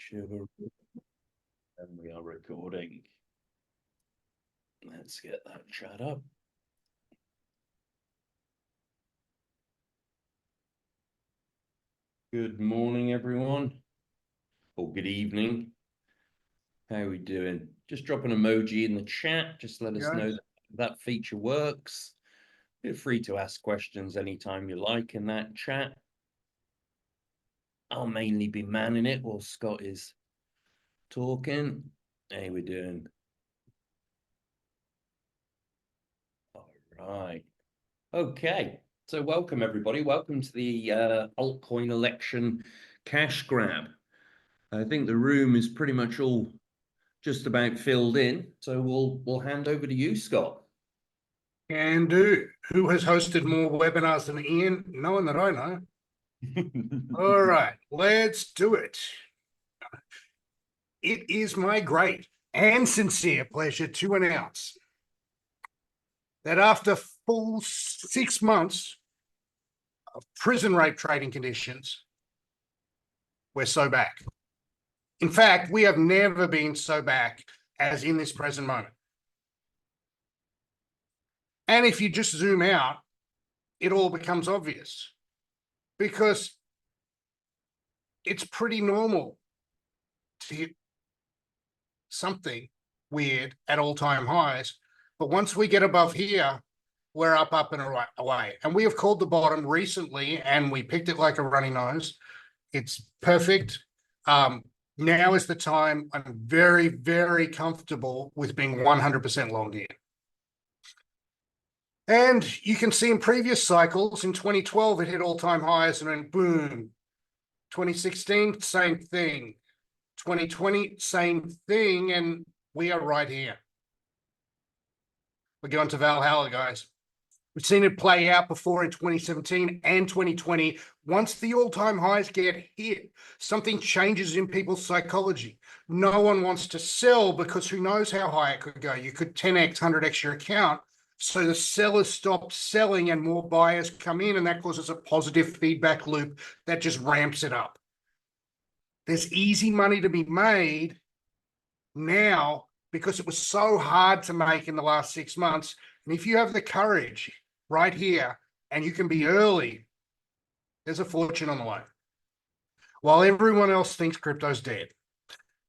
sure and we are recording. Let's get that chat up. Good morning, everyone, or good evening. How are we doing? Just drop an emoji in the chat. Just let us know that feature works. Feel free to ask questions anytime you like in that chat. I'll mainly be manning it while Scott is talking. How we doing? All right. Okay. So welcome, everybody. Welcome to the altcoin election cash grab. I think the room is pretty much all just about filled in. So we'll hand over to you, Scott. Can do. Who has hosted more webinars than Ian? No one that I know. All right, let's do it. It is my great and sincere pleasure to announce that after full 6 months of prison rape trading conditions, we're so back. In fact, we have never been so back as in this present moment. And if you just zoom out, it all becomes obvious because it's pretty normal to hit something weird at all-time highs. But once we get above here, we're up and away. And we have called the bottom recently, and we picked it like a runny nose. It's perfect. Now is the time. I'm very, very comfortable with being 100% long here. And you can see in previous cycles, in 2012, it hit all-time highs and then boom. 2016, same thing. 2020, same thing, and we are right here. We're going to Valhalla, guys. We've seen it play out before in 2017 and 2020. Once the all-time highs get hit, something changes in people's psychology. No one wants to sell because who knows how high it could go. You could 10x, 100x your account. So the sellers stop selling and more buyers come in, and that causes a positive feedback loop that just ramps it up. There's easy money to be made now because it was so hard to make in the last 6 months. And if you have the courage right here and you can be early, there's a fortune on the way. While everyone else thinks crypto's dead.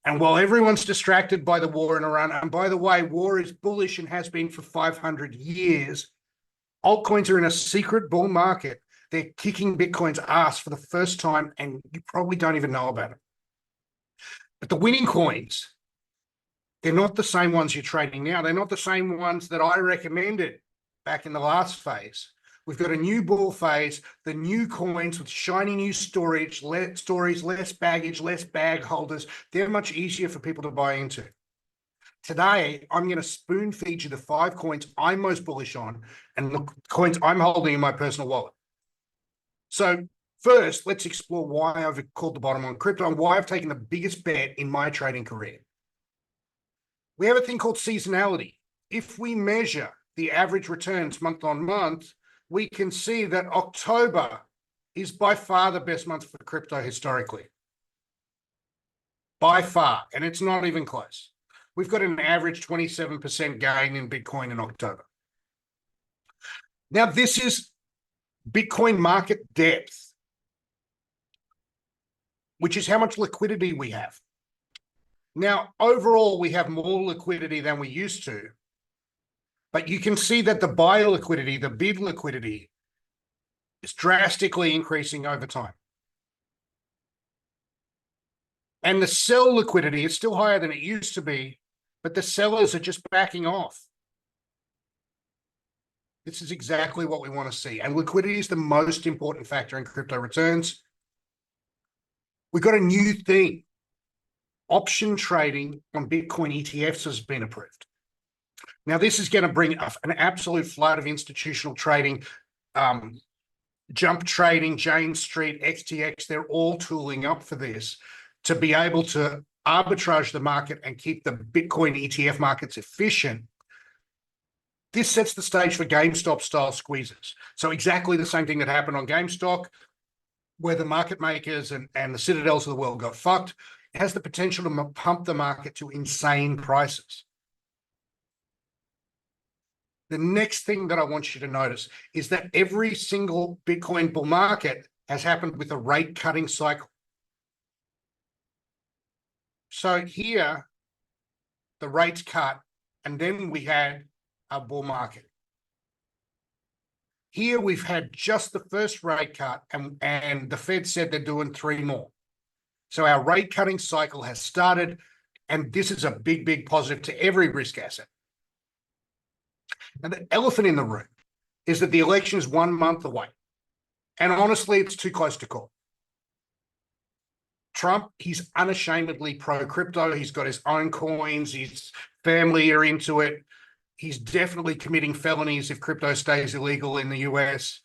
And while everyone's distracted by the war in Iran, and by the way, war is bullish and has been for 500 years, altcoins are in a secret bull market. They're kicking Bitcoin's ass for the first time, and you probably don't even know about it. But the winning coins, they're not the same ones you're trading now. They're not the same ones that I recommended back in the last phase. We've got a new bull phase, the new coins with shiny new storage, less baggage, less bag holders. They're much easier for people to buy into. Today, I'm going to spoon feed you the 5 coins I'm most bullish on and the coins I'm holding in my personal wallet. So first, let's explore why I've called the bottom on crypto and why I've taken the biggest bet in my trading career. We have a thing called seasonality. If we measure the average returns month on month, we can see that October is by far the best month for crypto historically. By far, and it's not even close. We've got an average 27% gain in Bitcoin in October. Now, this is Bitcoin market depth, which is how much liquidity we have. Now, overall, we have more liquidity than we used to, but you can see that the buyer liquidity, the bid liquidity, is drastically increasing over time. And the sell liquidity is still higher than it used to be, but the sellers are just backing off. This is exactly what we want to see. And liquidity is the most important factor in crypto returns. We've got a new thing. Option trading on Bitcoin ETFs has been approved. Now, this is going to bring an absolute flood of institutional trading, jump trading, Jane Street, XTX, they're all tooling up for this to be able to arbitrage the market and keep the Bitcoin ETF markets efficient. This sets the stage for GameStop style squeezes. So exactly the same thing that happened on GameStop, where the market makers and the Citadels of the world got fucked. It has the potential to pump the market to insane prices. The next thing that I want you to notice is that every single Bitcoin bull market has happened with a rate cutting cycle. So here, the rates cut, and then we had a bull market. Here we've had just the first rate cut, and the Fed said they're doing 3 more. So our rate cutting cycle has started, and this is a big, big positive to every risk asset. And the elephant in the room is that the election is 1 month away. And honestly, it's too close to call. Trump, he's unashamedly pro-crypto. He's got his own coins. His family are into it. He's definitely committing felonies if crypto stays illegal in the US.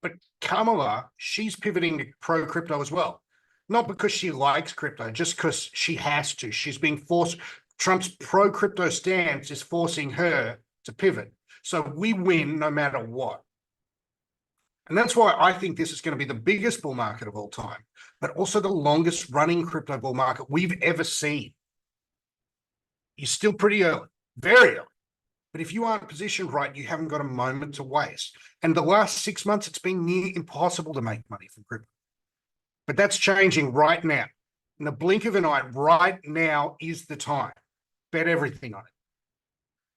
But Kamala, she's pivoting to pro-crypto as well. Not because she likes crypto, just because she has to. She's being forced. Trump's pro-crypto stance is forcing her to pivot. So we win no matter what. And that's why I think this is going to be the biggest bull market of all time, but also the longest running crypto bull market we've ever seen. You're still pretty early, very early. But if you aren't positioned right, you haven't got a moment to waste. And the last 6 months, it's been near impossible to make money from crypto. But that's changing right now. In the blink of an eye, right now is the time. Bet everything on it.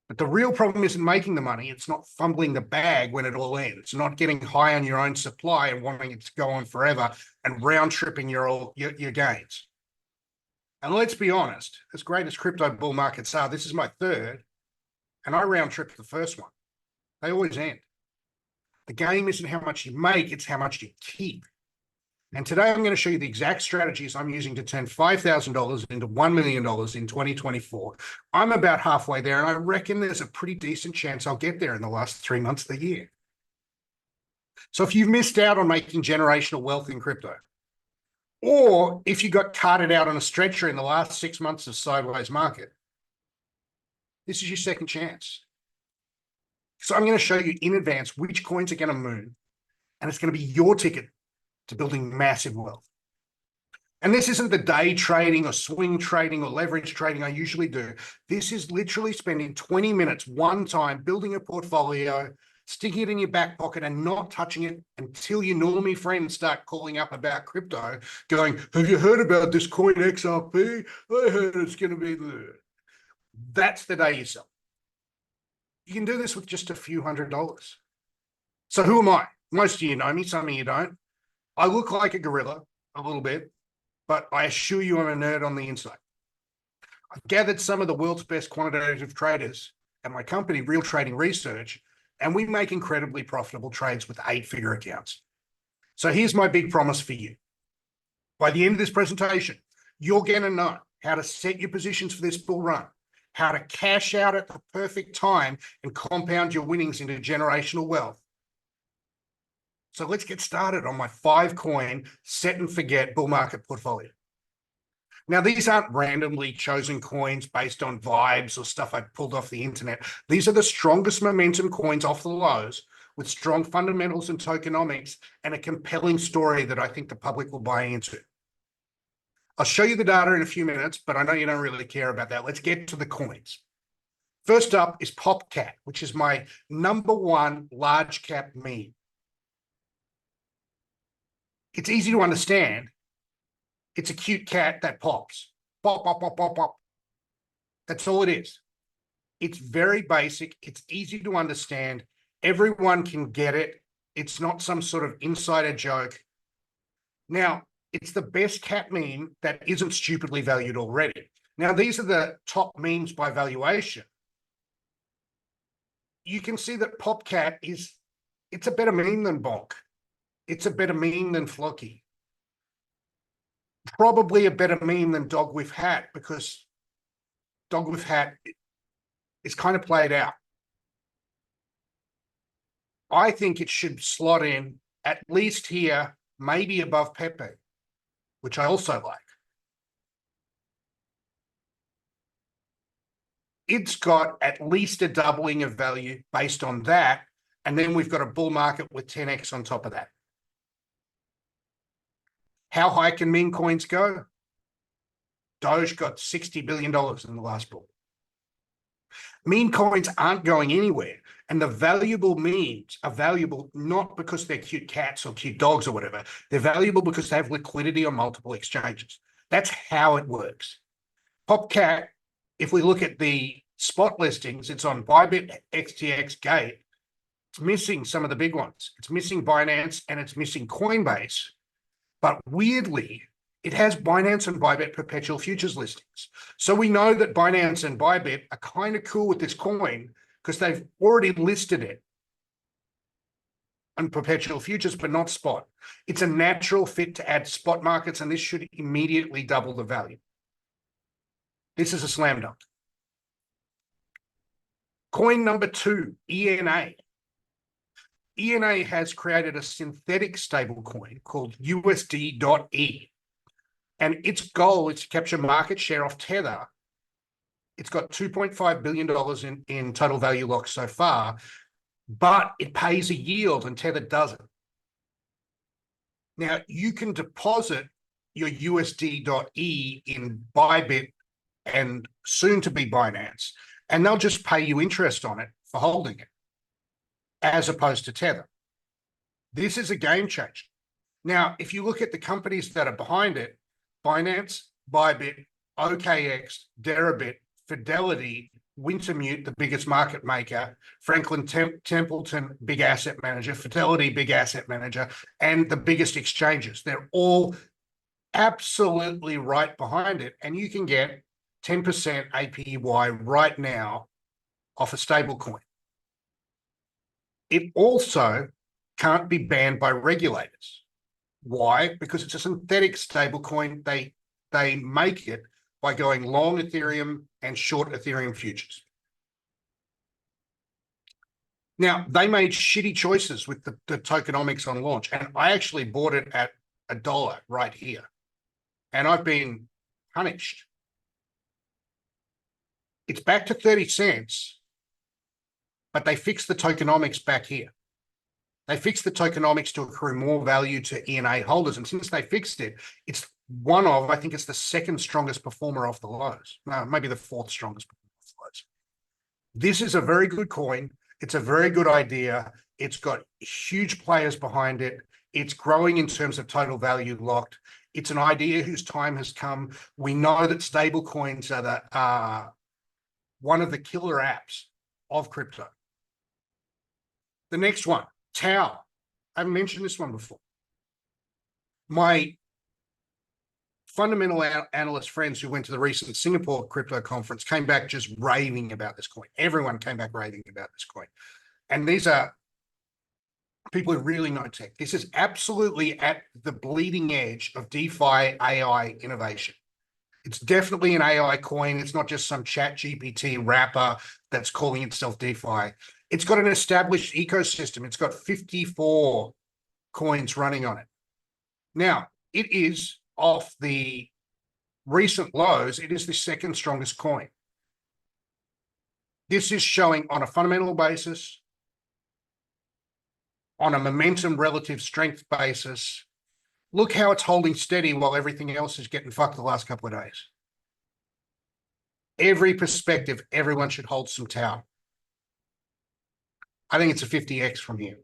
But the real problem isn't making the money. It's not fumbling the bag when it all ends. Not getting high on your own supply and wanting it to go on forever and round tripping your gains. And let's be honest, as great as crypto bull markets are, this is my third, and I round tripped the first one. They always end. The game isn't how much you make, it's how much you keep. And today I'm going to show you the exact strategies I'm using to turn $5,000 into $1 million in 2024. I'm about halfway there, and I reckon there's a pretty decent chance I'll get there in the last 3 months of the year. So if you've missed out on making generational wealth in crypto, or if you got carted out on a stretcher in the last 6 months of sideways market, this is your second chance. So I'm going to show you in advance which coins are going to move, and it's going to be your ticket to building massive wealth. And this isn't the day trading or swing trading or leverage trading I usually do. This is literally spending 20 minutes one time building a portfolio, sticking it in your back pocket and not touching it until your normie friends start calling up about crypto, going, have you heard about this coin XRP? I heard it's going to be the... That's the day you sell. You can do this with just a few $100s. So who am I? Most of you know me, some of you don't. I look like a gorilla a little bit, but I assure you I'm a nerd on the inside. I've gathered some of the world's best quantitative traders at my company, Real Trading Research, and we make incredibly profitable trades with 8-figure accounts. So here's my big promise for you. By the end of this presentation, you're going to know how to set your positions for this bull run, how to cash out at the perfect time and compound your winnings into generational wealth. So let's get started on my 5-coin set and forget bull market portfolio. Now, these aren't randomly chosen coins based on vibes or stuff I pulled off the internet. These are the strongest momentum coins off the lows with strong fundamentals and tokenomics and a compelling story that I think the public will buy into. I'll show you the data in a few minutes, but I know you don't really care about that. Let's get to the coins. First up is PopCat, which is my #1 large cap meme. It's easy to understand. It's a cute cat that pops. Pop, pop, pop, pop, pop. That's all it is. It's very basic. It's easy to understand. Everyone can get it. It's not some sort of insider joke. Now, it's the best cat meme that isn't stupidly valued already. Now, these are the top memes by valuation. You can see that PopCat it's a better meme than Bonk. It's a better meme than Flocky. Probably a better meme than Dog with Hat, because Dog with Hat is kind of played out. I think it should slot in at least here, maybe above Pepe, which I also like. It's got at least a doubling of value based on that, and then we've got a bull market with 10x on top of that. How high can meme coins go? Doge got $60 billion in the last bull. Meme coins aren't going anywhere. And the valuable memes are valuable not because they're cute cats or cute dogs or whatever. They're valuable because they have liquidity on multiple exchanges. That's how it works. PopCat, if we look at the spot listings, it's on Bybit, XTX, Gate. It's missing some of the big ones. It's missing Binance and it's missing Coinbase. But weirdly, it has Binance and Bybit perpetual futures listings. So we know that Binance and Bybit are kind of cool with this coin because they've already listed it on perpetual futures, but not spot. It's a natural fit to add spot markets, and this should immediately double the value. This is a slam dunk. Coin number 2, ENA. ENA has created a synthetic stablecoin called USD.E. And its goal is to capture market share off Tether. It's got $2.5 billion in total value locked so far, but it pays a yield and Tether doesn't. Now, you can deposit your USD.E in Bybit and soon to be Binance, and they'll just pay you interest on it for holding it, as opposed to Tether. This is a game changer. Now, if you look at the companies that are behind it, Binance, Bybit, OKX, Deribit, Fidelity, Wintermute, the biggest market maker, Franklin Templeton, big asset manager, Fidelity, big asset manager, and the biggest exchanges. They're all absolutely right behind it. And you can get 10% APY right now off a stable coin. It also can't be banned by regulators. Why? Because it's a synthetic stablecoin. They make it by going long Ethereum and short Ethereum futures. Now, they made shitty choices with the tokenomics on launch, and I actually bought it at $1 right here, and I've been punished. It's back to 30 cents, but they fixed the tokenomics back here. They fixed the tokenomics to accrue more value to ENA holders. And since they fixed it, it's one of, I think it's the second strongest performer off the lows. No, maybe the fourth strongest performer off the lows. This is a very good coin. It's a very good idea. It's got huge players behind it. It's growing in terms of total value locked. It's an idea whose time has come. We know that stable coins are one of the killer apps of crypto. The next one, Tau. I haven't mentioned this one before. My fundamental analyst friends who went to the recent Singapore crypto conference came back just raving about this coin. Everyone came back raving about this coin. And these are people who really know tech. This is absolutely at the bleeding edge of DeFi AI innovation. It's definitely an AI coin. It's not just some chat GPT wrapper that's calling itself DeFi. It's got an established ecosystem. It's got 54 coins running on it. Now, it is off the recent lows, it is the second strongest coin. This is showing on a fundamental basis, on a momentum relative strength basis. Look how it's holding steady while everything else is getting fucked the last couple of days. Every perspective, everyone should hold some Tau. I think it's a 50x from here.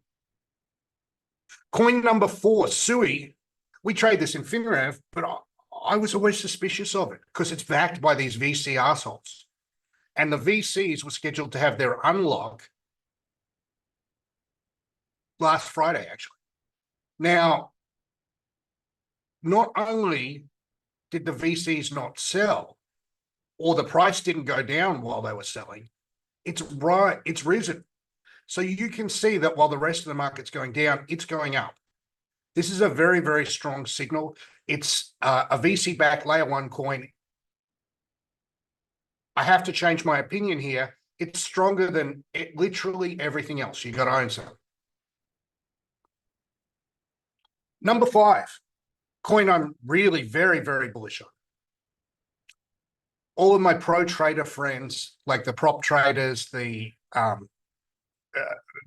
Coin number 4, Sui. We trade this in FinRev, but I was always suspicious of it because it's backed by these VC assholes. And the VCs were scheduled to have their unlock last Friday, actually. Now, not only did the VCs not sell, or the price didn't go down while they were selling, it's risen. So you can see that while the rest of the market's going down, it's going up. This is a very, very strong signal. It's a VC-backed layer 1 coin. I have to change my opinion here. It's stronger than literally everything else. You got to own some. Number 5, coin I'm really very, very bullish on. All of my pro trader friends, like the prop traders, the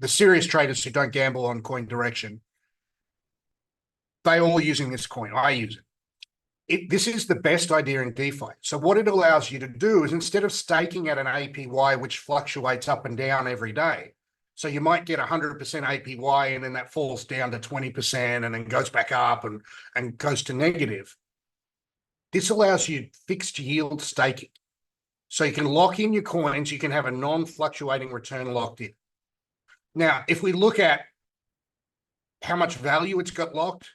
serious traders who don't gamble on coin direction, They all using this coin. I use it. This is the best idea in DeFi. So what it allows you to do is, instead of staking at an APY, which fluctuates up and down every day, so you might get 100% APY and then that falls down to 20% and then goes back up and goes to negative. This allows you fixed yield staking. So you can lock in your coins, you can have a non-fluctuating return locked in. Now, if we look at how much value it's got locked,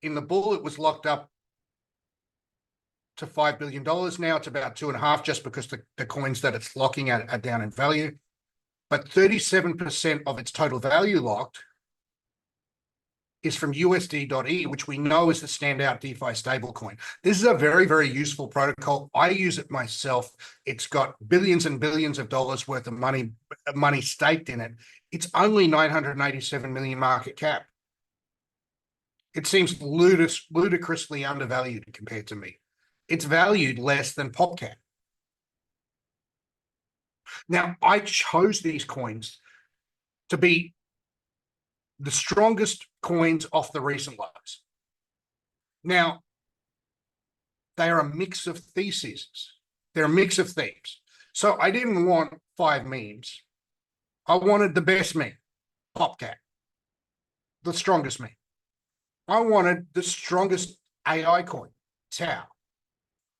in the bull, it was locked up to $5 billion. Now it's about 2.5, just because the coins that it's locking at are down in value. But 37% of its total value locked is from USD.E, which we know is the standout DeFi stablecoin. This is a very, very useful protocol. I use it myself. It's got billions and billions of dollars worth of money staked in it. It's only 987 million market cap. It seems ludicrously undervalued compared to me. It's valued less than PopCap. Now, I chose these coins to be the strongest coins off the recent lows. Now, they are a mix of theses. They're a mix of themes. So I didn't want 5 memes. I wanted the best meme, PopCap, the strongest meme. I wanted the strongest AI coin, Tau.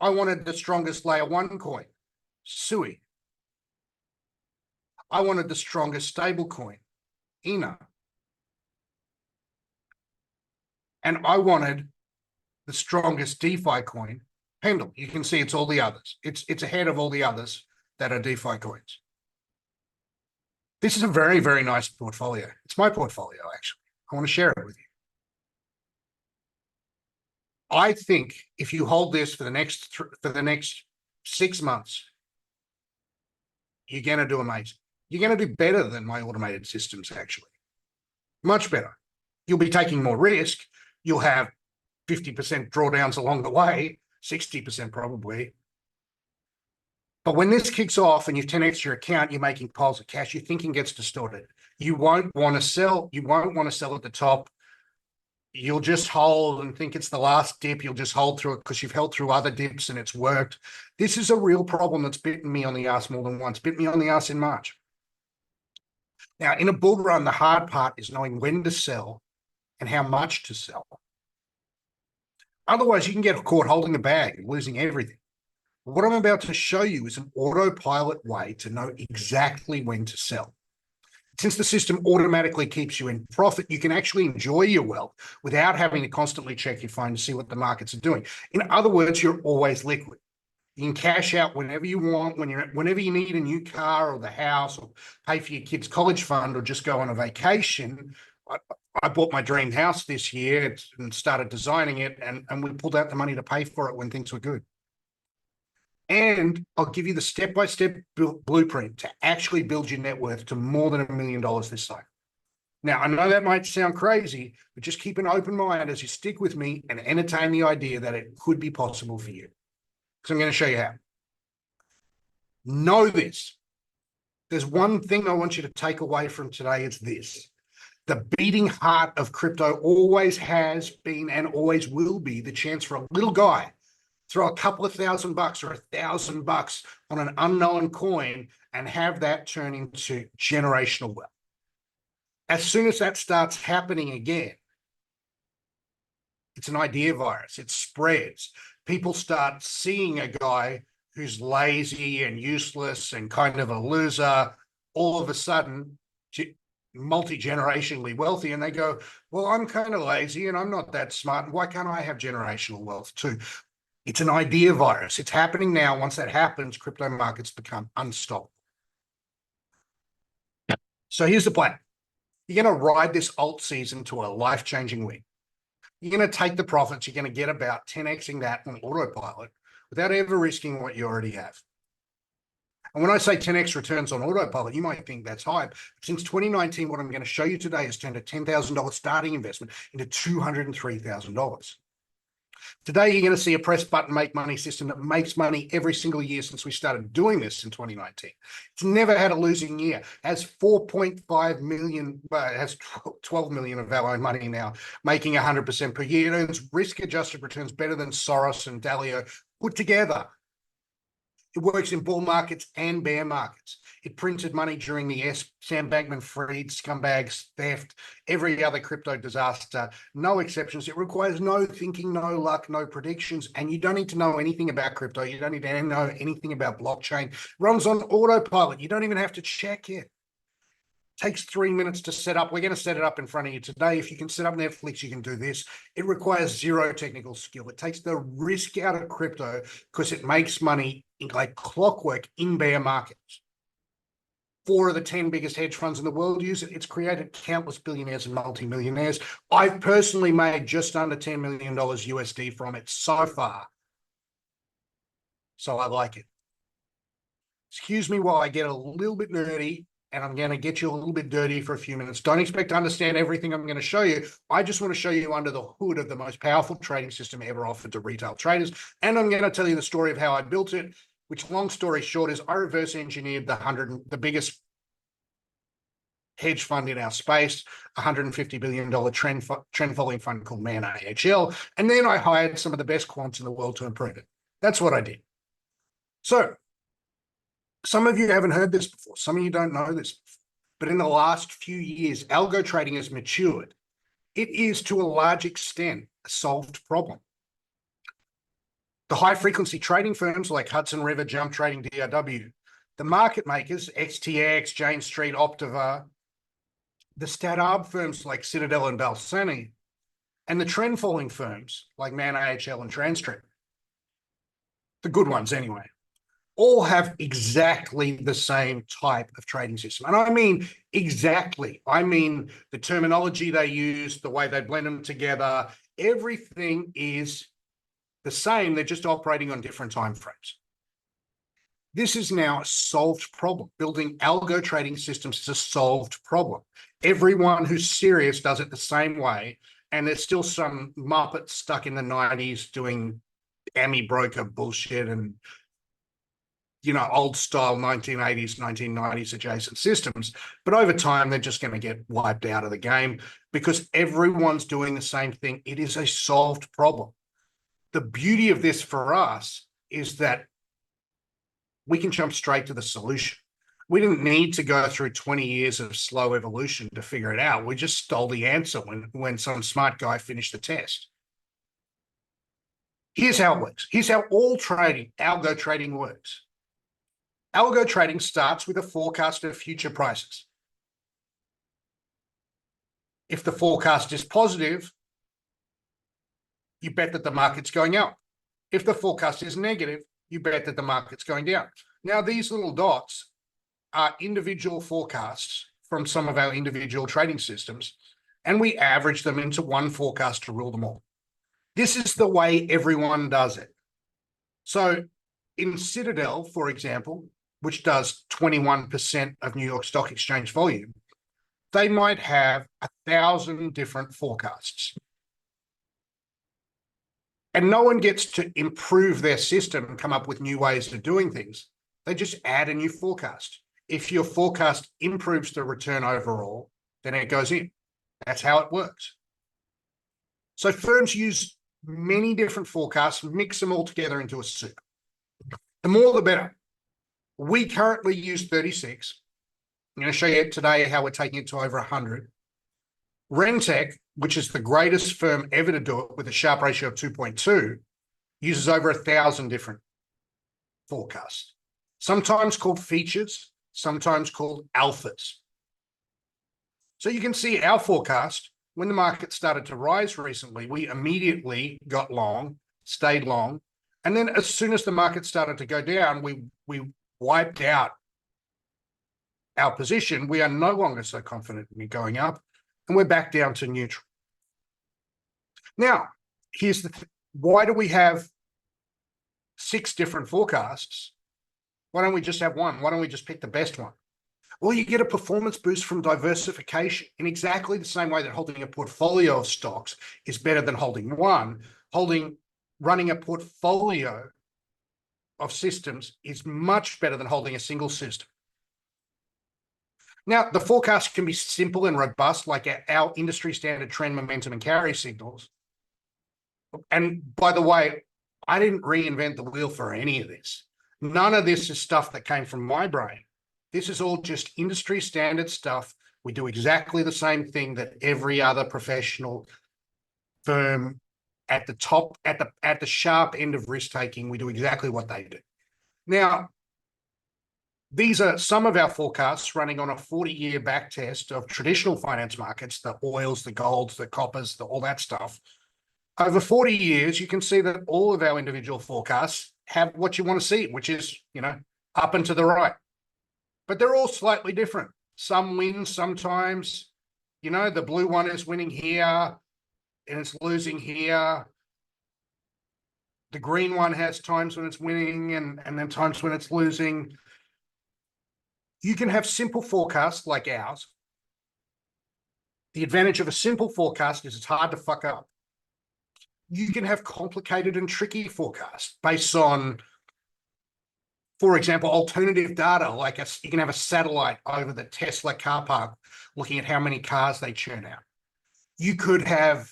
I wanted the strongest layer 1 coin, Sui. I wanted the strongest stable coin, ENA. And I wanted the strongest DeFi coin, Pendle. You can see it's all the others. It's ahead of all the others that are DeFi coins. This is a very, very nice portfolio. It's my portfolio, actually. I want to share it with you. I think if you hold this for the next 6 months, you're going to do amazing. You're going to do better than my automated systems, actually. Much better. You'll be taking more risk. You'll have 50% drawdowns along the way, 60% probably. But when this kicks off and you've 10x your account, you're making piles of cash, your thinking gets distorted. You won't want to sell. You won't want to sell at the top. You'll just hold and think it's the last dip. You'll just hold through it because you've held through other dips and it's worked. This is a real problem that's bitten me on the ass more than once. Bit me on the ass in March. Now, in a bull run, the hard part is knowing when to sell and how much to sell. Otherwise, you can get caught holding the bag and losing everything. What I'm about to show you is an autopilot way to know exactly when to sell. Since the system automatically keeps you in profit, you can actually enjoy your wealth without having to constantly check your phone to see what the markets are doing. In other words, you're always liquid. You can cash out whenever you want, whenever you need a new car or the house, or pay for your kids' college fund, or just go on a vacation. I bought my dream house this year and started designing it, and we pulled out the money to pay for it when things were good. And I'll give you the step-by-step blueprint to actually build your net worth to more than $1 million this cycle. Now, I know that might sound crazy, but just keep an open mind as you stick with me and entertain the idea that it could be possible for you. Because I'm going to show you how. Know this. There's one thing I want you to take away from today. It's this. The beating heart of crypto always has been and always will be the chance for a little guy throw a couple of $1,000 or $1,000 on an unknown coin and have that turn into generational wealth. As soon as that starts happening again, it's an idea virus. It spreads. People start seeing a guy who's lazy and useless and kind of a loser, all of a sudden multi-generationally wealthy, and they go, well, I'm kind of lazy and I'm not that smart, and why can't I have generational wealth too? It's an idea virus. It's happening now. Once that happens, crypto markets become unstoppable. So here's the plan. You're going to ride this alt season to a life-changing win. You're going to take the profits. You're going to get about 10xing that on autopilot without ever risking what you already have. And when I say 10x returns on autopilot, you might think that's high. But since 2019, what I'm going to show you today has turned a $10,000 starting investment into $203,000. Today, you're going to see a press button make money system that makes money every single year since we started doing this in 2019. It's never had a losing year. Has 4.5 million, it has 12 million of our own money now, making 100% per year. It earns risk-adjusted returns better than Soros and Dalio put together. It works in bull markets and bear markets. It printed money during the Sam Bankman-Fried scumbags, theft, every other crypto disaster, no exceptions. It requires no thinking, no luck, no predictions, and you don't need to know anything about crypto. You don't need to know anything about blockchain. It runs on autopilot. You don't even have to check it. Takes 3 minutes to set up. We're going to set it up in front of you today. If you can set up Netflix, you can do this. It requires zero technical skill. It takes the risk out of crypto because it makes money like clockwork in bear markets. 4 of the 10 biggest hedge funds in the world use it. It's created countless billionaires and multimillionaires. I've personally made just under $10 million USD from it so far. So I like it. Excuse me while I get a little bit nerdy, and I'm going to get you a little bit dirty for a few minutes. Don't expect to understand everything I'm going to show you. I just want to show you under the hood of the most powerful trading system ever offered to retail traders. And I'm going to tell you the story of how I built it, which, long story short, is I reverse engineered the biggest hedge fund in our space, $150 billion trend following fund called Man AHL. And then I hired some of the best quants in the world to improve it. That's what I did. So some of you haven't heard this before. Some of you don't know this before. But in the last few years, algo trading has matured. It is, to a large extent, a solved problem. The high-frequency trading firms like Hudson River, Jump Trading, DRW, the market makers, XTX, Jane Street, Optiva, the stat arb firms like Citadel and Balsani, and the trend-following firms like Man AHL and TransTrend, the good ones anyway, all have exactly the same type of trading system. And I mean exactly. I mean the terminology they use, the way they blend them together, everything is the same. They're just operating on different time frames. This is now a solved problem. Building algo trading systems is a solved problem. Everyone who's serious does it the same way, and there's still some muppets stuck in the 90s doing AMI broker bullshit and, you know, old style 1980s, 1990s adjacent systems. But over time, they're just going to get wiped out of the game because everyone's doing the same thing. It is a solved problem. The beauty of this for us is that we can jump straight to the solution. We didn't need to go through 20 years of slow evolution to figure it out. We just stole the answer when some smart guy finished the test. Here's how it works. Here's how all trading, algo trading works. Algo trading starts with a forecast of future prices. If the forecast is positive, you bet that the market's going up. If the forecast is negative, you bet that the market's going down. Now, these little dots are individual forecasts from some of our individual trading systems, and we average them into one forecast to rule them all. This is the way everyone does it. So in Citadel, for example, which does 21% of New York Stock Exchange volume, they might have 1,000 different forecasts. And no one gets to improve their system and come up with new ways of doing things. They just add a new forecast. If your forecast improves the return overall, then it goes in. That's how it works. So firms use many different forecasts, mix them all together into a soup. The more, the better. We currently use 36. I'm going to show you today how we're taking it to over 100. Rentec, which is the greatest firm ever to do it with a Sharpe ratio of 2.2, uses over 1,000 different forecasts, sometimes called features, sometimes called alphas. So you can see our forecast, when the market started to rise recently, we immediately got long, stayed long. And then as soon as the market started to go down, we wiped out our position. We are no longer so confident in going up, and we're back down to neutral. Now, here's the thing. Why do we have 6 different forecasts? Why don't we just have one? Why don't we just pick the best one? Well, you get a performance boost from diversification in exactly the same way that holding a portfolio of stocks is better than holding one. Holding running a portfolio of systems is much better than holding a single system. Now, the forecast can be simple and robust, like our industry standard trend, momentum, and carry signals. And by the way, I didn't reinvent the wheel for any of this. None of this is stuff that came from my brain. This is all just industry standard stuff. We do exactly the same thing that every other professional firm at the top, at the sharp end of risk taking, we do exactly what they do. Now, these are some of our forecasts running on a 40-year back test of traditional finance markets, the oils, the golds, the coppers, all that stuff. Over 40 years, you can see that all of our individual forecasts have what you want to see, which is, up and to the right. But they're all slightly different. Some win sometimes. The blue one is winning here and it's losing here. The green one has times when it's winning and then times when it's losing. You can have simple forecasts like ours. The advantage of a simple forecast is it's hard to fuck up. You can have complicated and tricky forecasts based on, for example, alternative data, like you can have a satellite over the Tesla car park looking at how many cars they churn out. You could have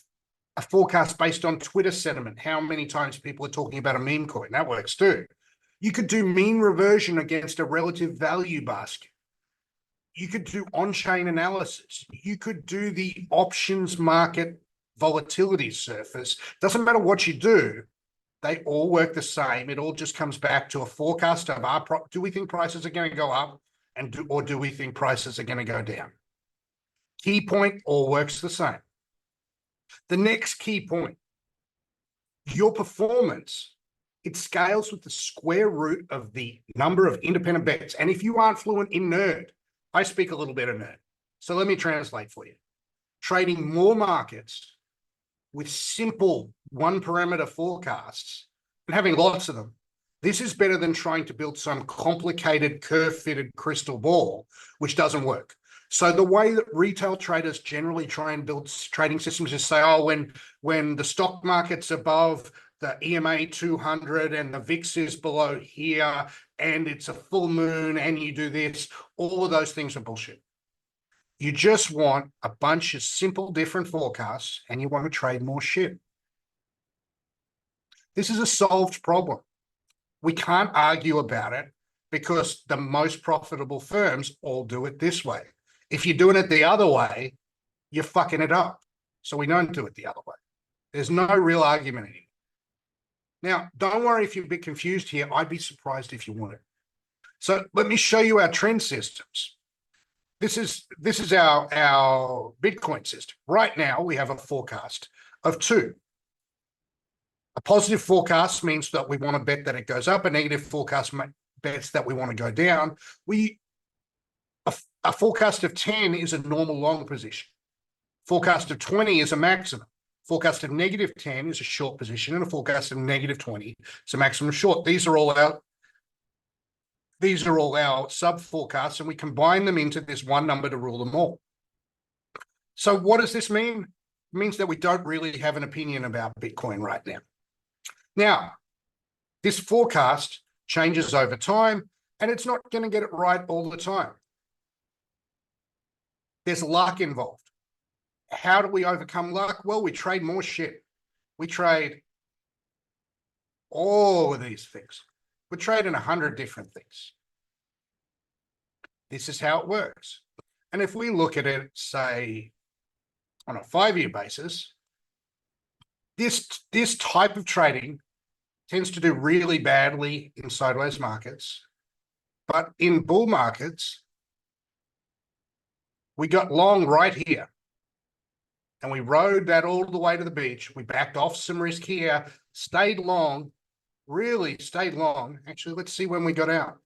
a forecast based on Twitter sentiment, how many times people are talking about a meme coin. That works too. You could do mean reversion against a relative value basket. You could do on-chain analysis. You could do the options market volatility surface. Doesn't matter what you do, they all work the same. It all just comes back to a forecast of do we think prices are going to go up or do we think prices are going to go down? Key point all works the same. The next key point, your performance, it scales with the square root of the number of independent bets. And if you aren't fluent in nerd, I speak a little bit of nerd. So let me translate for you. Trading more markets with simple one parameter forecasts and having lots of them. This is better than trying to build some complicated curve-fitted crystal ball, which doesn't work. So the way that retail traders generally try and build trading systems is say, oh, when the stock market's above the EMA 200 and the VIX is below here and it's a full moon and you do this, all of those things are bullshit. You just want a bunch of simple different forecasts and you want to trade more shit. This is a solved problem. We can't argue about it because the most profitable firms all do it this way. If you're doing it the other way, you're fucking it up. So we don't do it the other way. There's no real argument anymore. Now, don't worry if you're a bit confused here. I'd be surprised if you weren't. So let me show you our trend systems. This is our Bitcoin system. Right now, we have a forecast of 2. A positive forecast means that we want to bet that it goes up. A negative forecast bets that we want to go down. A forecast of 10 is a normal long position. Forecast of 20 is a maximum. Forecast of negative 10 is a short position, and a forecast of negative 20 is a maximum short. These are all our sub forecasts, and we combine them into this one number to rule them all. So what does this mean? It means that we don't really have an opinion about Bitcoin right now. Now, this forecast changes over time, and it's not going to get it right all the time. There's luck involved. How do we overcome luck? Well, we trade more shit. We trade all of these things. We're trading 100 different things. This is how it works. And if we look at it, say, on a 5-year basis, this type of trading tends to do really badly in sideways markets. But in bull markets, we got long right here. And we rode that all the way to the beach. We backed off some risk here, stayed long, really stayed long. Actually, let's see when we got out.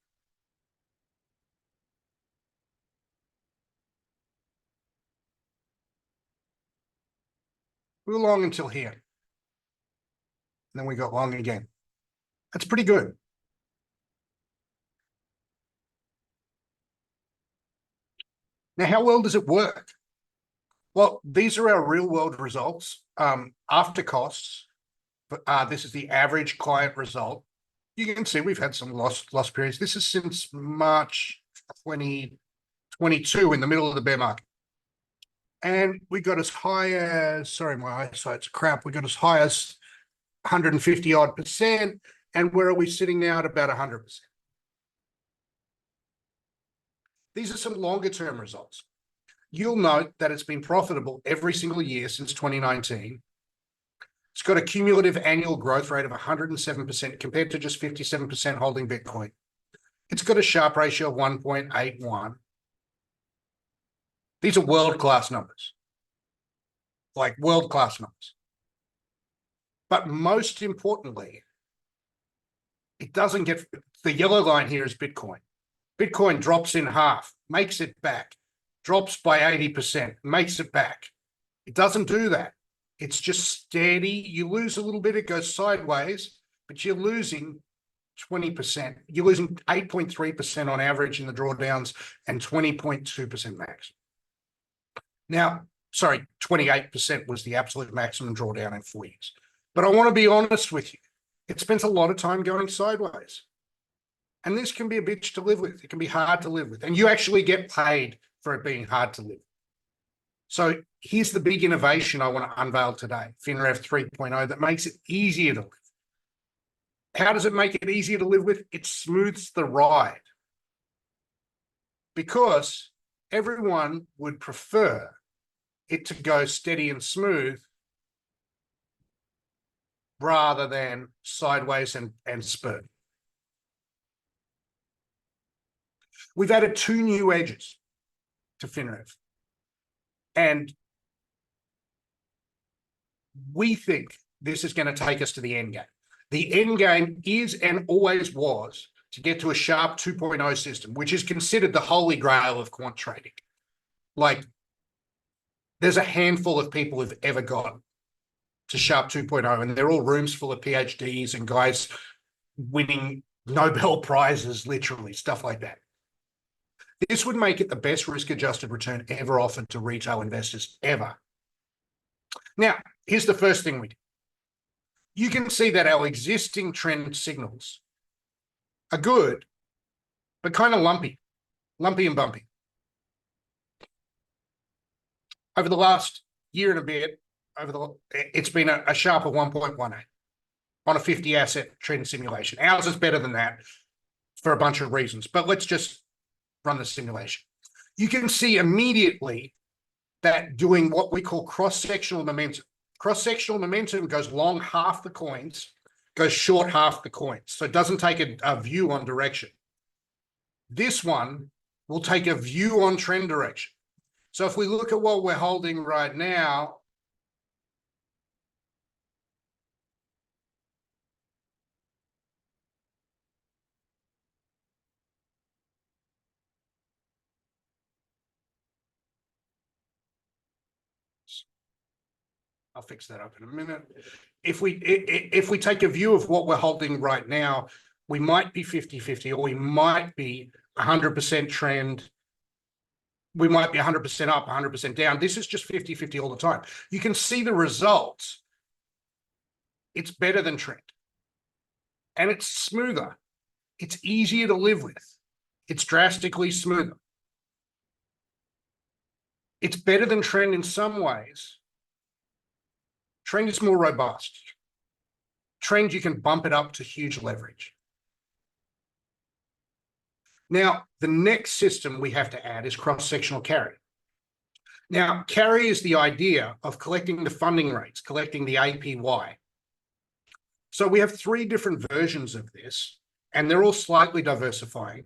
We were long until here. And then we got long again. That's pretty good. Now, how well does it work? Well, these are our real world results after costs. This is the average client result. You can see we've had some loss periods. This is since March 2022 in the middle of the bear market. And we got as high as, sorry, my eyesight's crap. We got as high as 150 odd percent. And where are we sitting now at about 100%? These are some longer term results. You'll note that it's been profitable every single year since 2019. It's got a cumulative annual growth rate of 107% compared to just 57% holding Bitcoin. It's got a Sharpe ratio of 1.81. These are world-class numbers, like world-class numbers. But most importantly, it doesn't get, the yellow line here is Bitcoin. Bitcoin drops in half, makes it back, drops by 80%, makes it back. It doesn't do that. It's just steady. You lose a little bit, it goes sideways, but you're losing 20%. You're losing 8.3% on average in the drawdowns and 20.2% max. Now, sorry, 28% was the absolute maximum drawdown in 4 years. But I want to be honest with you. It spends a lot of time going sideways. And this can be a bitch to live with. It can be hard to live with. And you actually get paid for it being hard to live. So here's the big innovation I want to unveil today, FinRev 3.0, that makes it easier to live. How does it make it easier to live with? It smooths the ride. Because everyone would prefer it to go steady and smooth rather than sideways and spurt. We've added 2 new edges to FinRev. And we think this is going to take us to the end game. The end game is and always was to get to a Sharpe 2.0 system, which is considered the holy grail of quant trading. Like, there's a handful of people who've ever got to Sharpe 2.0, and they're all rooms full of PhDs and guys winning Nobel Prizes, literally, stuff like that. This would make it the best risk-adjusted return ever offered to retail investors ever. Now, here's the first thing we do. You can see that our existing trend signals are good, but kind of lumpy and bumpy. Over the last year and a bit, it's been a Sharpe of 1.18 on a 50 asset trend simulation. Ours is better than that for a bunch of reasons, but let's just run the simulation. You can see immediately that doing what we call cross-sectional momentum. Cross-sectional momentum goes long half the coins, goes short half the coins. So it doesn't take a view on direction. This one will take a view on trend direction. So if we look at what we're holding right now, I'll fix that up in a minute. If we take a view of what we're holding right now, we might be 50-50, or we might be 100% trend. We might be 100% up, 100% down. This is just 50-50 all the time. You can see the results. It's better than trend. And it's smoother. It's easier to live with. It's drastically smoother. It's better than trend in some ways. Trend is more robust. Trend, you can bump it up to huge leverage. Now, the next system we have to add is cross-sectional carry. Now, carry is the idea of collecting the funding rates, collecting the APY. So we have 3 different versions of this, and they're all slightly diversifying.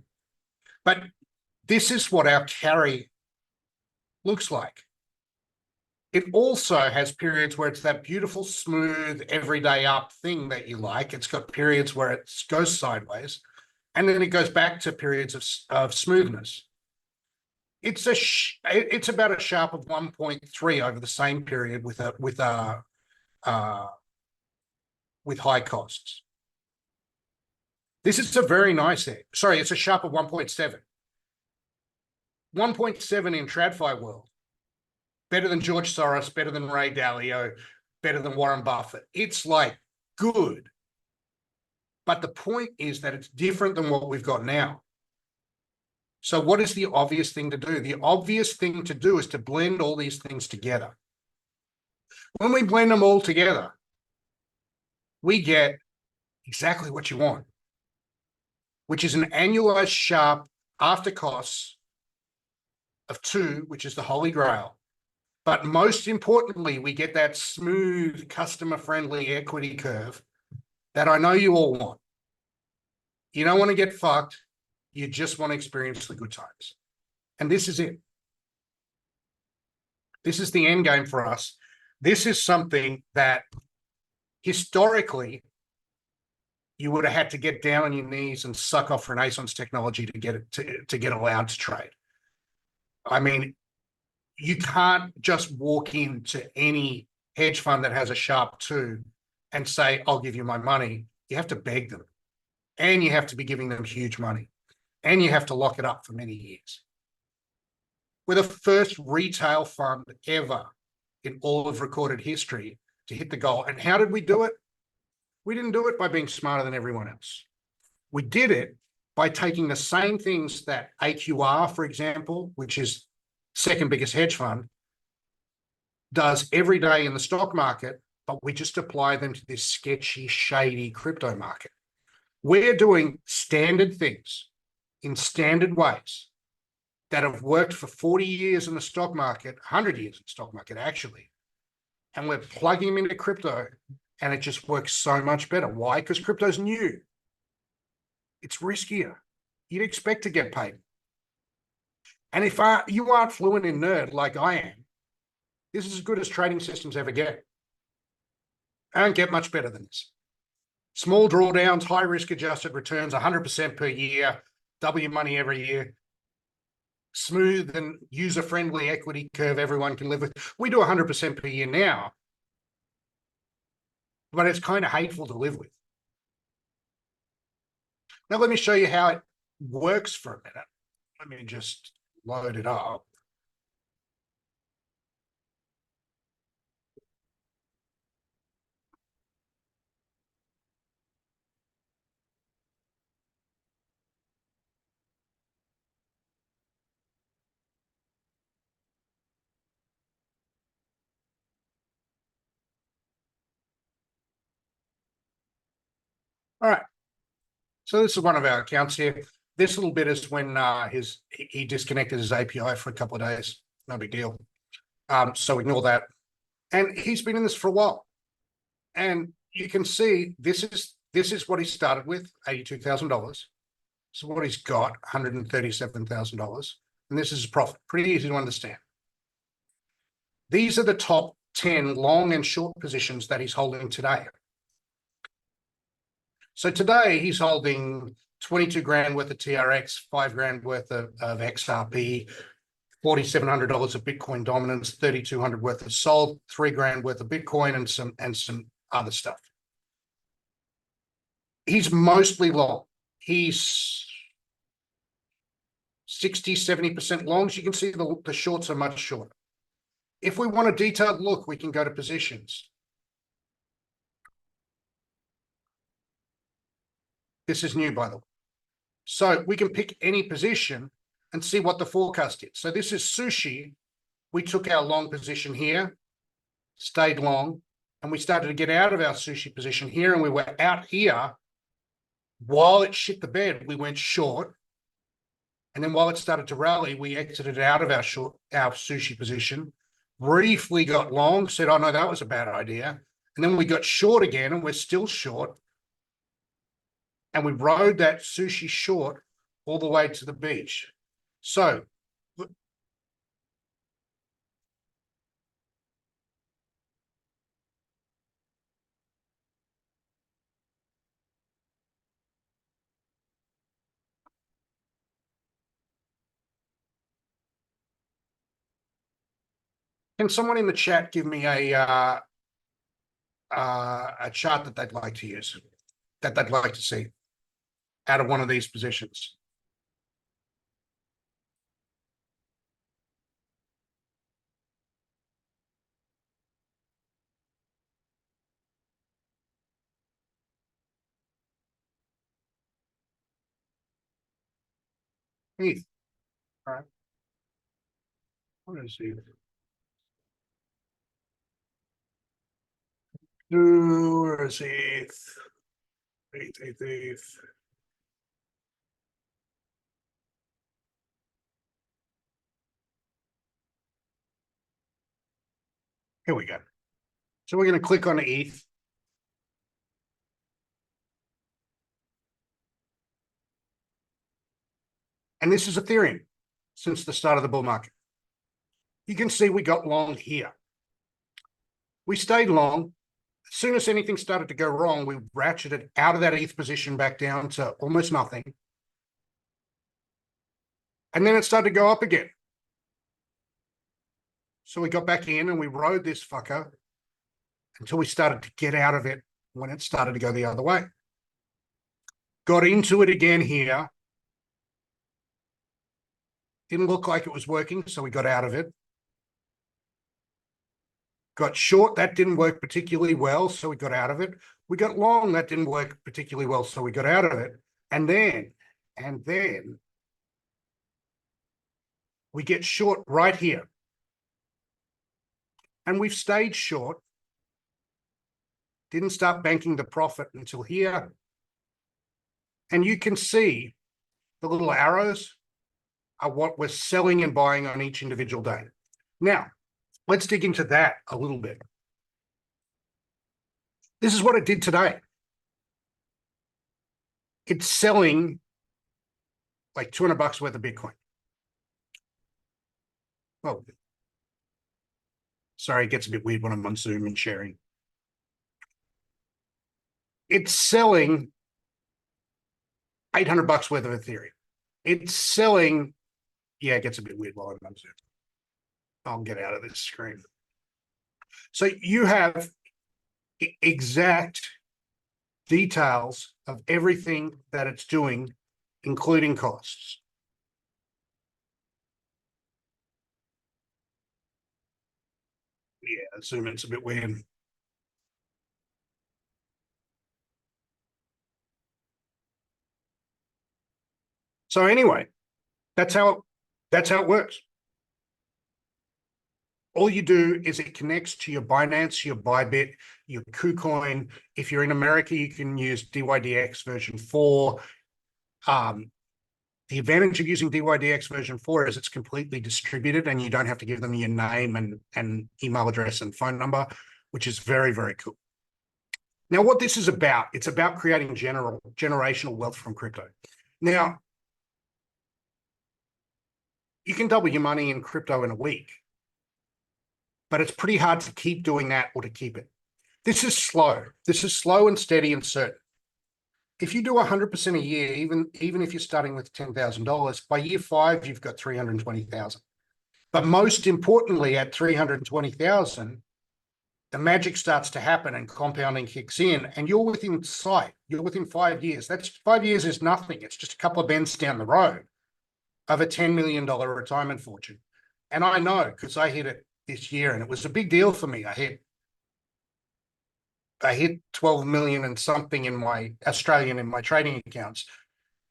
But this is what our carry looks like. It also has periods where it's that beautiful, smooth, everyday up thing that you like. It's got periods where it goes sideways, and then it goes back to periods of smoothness. It's about a Sharpe of 1.3 over the same period with high costs. This is a very nice thing. Sorry, it's a Sharpe of 1.7. 1.7 in TradFi world. Better than George Soros, better than Ray Dalio, better than Warren Buffett. It's like good. But the point is that it's different than what we've got now. So what is the obvious thing to do? The obvious thing to do is to blend all these things together. When we blend them all together, we get exactly what you want, which is an annualized Sharpe after costs of 2, which is the holy grail. But most importantly, we get that smooth, customer-friendly equity curve that I know you all want. You don't want to get fucked. You just want to experience the good times. And this is it. This is the end game for us. This is something that historically you would have had to get down on your knees and suck off Renaissance technology to get it to get allowed to trade. I mean, you can't just walk into any hedge fund that has a Sharpe 2 and say, I'll give you my money. You have to beg them. And you have to be giving them huge money. And you have to lock it up for many years. We're the first retail fund ever in all of recorded history to hit the goal. And how did we do it? We didn't do it by being smarter than everyone else. We did it by taking the same things that AQR, for example, which is second biggest hedge fund, does every day in the stock market, but we just apply them to this sketchy, shady crypto market. We're doing standard things in standard ways that have worked for 40 years in the stock market, 100 years in the stock market, actually. And we're plugging them into crypto, and it just works so much better. Why? Because crypto's new. It's riskier. You'd expect to get paid. And if you aren't fluent in nerd like I am, this is as good as trading systems ever get. I don't get much better than this. Small drawdowns, high risk adjusted returns, 100% per year, double your money every year. Smooth and user-friendly equity curve everyone can live with. We do 100% per year now, but it's kind of hateful to live with. Now, let me show you how it works for a minute. Let me just load it up. All right. So this is one of our accounts here. This little bit is when he disconnected his API for a couple of days. No big deal. So ignore that. And he's been in this for a while. And you can see this is what he started with, $82,000. So what he's got, $137,000. And this is his profit. Pretty easy to understand. These are the top 10 long and short positions that he's holding today. So today he's holding 22 grand worth of TRX, 5 grand worth of XRP, $4,700 of Bitcoin dominance, 3,200 worth of SOL, 3 grand worth of Bitcoin, and some other stuff. He's mostly long. He's 60, 70% longs. You can see the shorts are much shorter. If we want a detailed look, we can go to positions. This is new, by the way. So we can pick any position and see what the forecast is. So this is sushi. We took our long position here, stayed long, and we started to get out of our sushi position here, and we were out here. While it shit the bed, we went short. And then while it started to rally, we exited out of our sushi position, briefly got long, said, oh no, that was a bad idea. And then we got short again, and we're still short. And we rode that sushi short all the way to the beach. So can someone in the chat give me a chart that they'd like to use, that they'd like to see out of one of these positions? ETH. All right. What is ETH? Where is ETH? ETH. Here we go. So we're going to click on ETH. And this is Ethereum since the start of the bull market. You can see we got long here. We stayed long. As soon as anything started to go wrong, we ratcheted out of that ETH position back down to almost nothing. And then it started to go up again. So we got back in and we rode this fucker until we started to get out of it when it started to go the other way. Got into it again here. Didn't look like it was working, so we got out of it. Got short, that didn't work particularly well, so we got out of it. We got long, that didn't work particularly well, so we got out of it. And then we get short right here. And we've stayed short. Didn't start banking the profit until here. And you can see the little arrows are what we're selling and buying on each individual day. Now, let's dig into that a little bit. This is what it did today. It's selling like $200 worth of Bitcoin. Well, sorry, it gets a bit weird when I'm on Zoom and sharing. It's selling $800 worth of Ethereum. It's selling, yeah, it gets a bit weird while I'm on Zoom. I'll get out of this screen. So you have exact details of everything that it's doing, including costs. Yeah, Zoom in's a bit weird. So anyway, that's how it works. All you do is it connects to your Binance, your Bybit, your KuCoin. If you're in America, you can use DYDX version 4. The advantage of using DYDX version 4 is it's completely distributed and you don't have to give them your name and email address and phone number, which is very, very cool. Now, what this is about, it's about creating generational wealth from crypto. Now, you can double your money in crypto in a week, but it's pretty hard to keep doing that or to keep it. This is slow. This is slow and steady and certain. If you do 100% a year, even if you're starting with $10,000, by year 5, you've got 320,000. But most importantly, at 320,000, the magic starts to happen and compounding kicks in, and you're within sight. You're within 5 years. That's 5 years is nothing. It's just a couple of bends down the road of a $10 million retirement fortune. And I know because I hit it this year, and it was a big deal for me. I hit 12 million and something in my Australian in my trading accounts,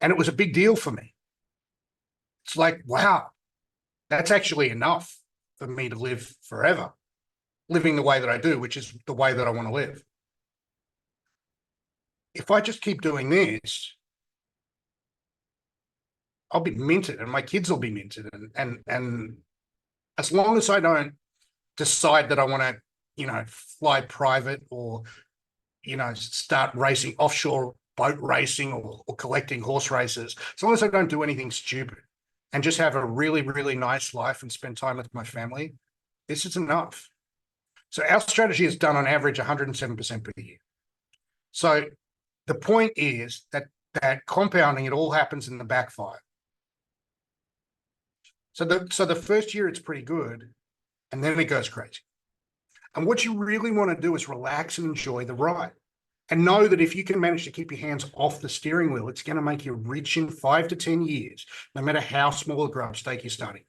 and it was a big deal for me. It's like, wow, that's actually enough for me to live forever, living the way that I do, which is the way that I want to live. If I just keep doing this, I'll be minted and my kids will be minted. And as long as I don't decide that I want to, fly private or, start racing offshore boat racing or collecting horse races, as long as I don't do anything stupid and just have a really, really nice life and spend time with my family, this is enough. So our strategy is done on average 107% per year. So the point is that compounding, it all happens in the backfire. So the first year it's pretty good, and then it goes crazy. And what you really want to do is relax and enjoy the ride. And know that if you can manage to keep your hands off the steering wheel, it's going to make you rich in 5 to 10 years, no matter how small a grub stake you're starting.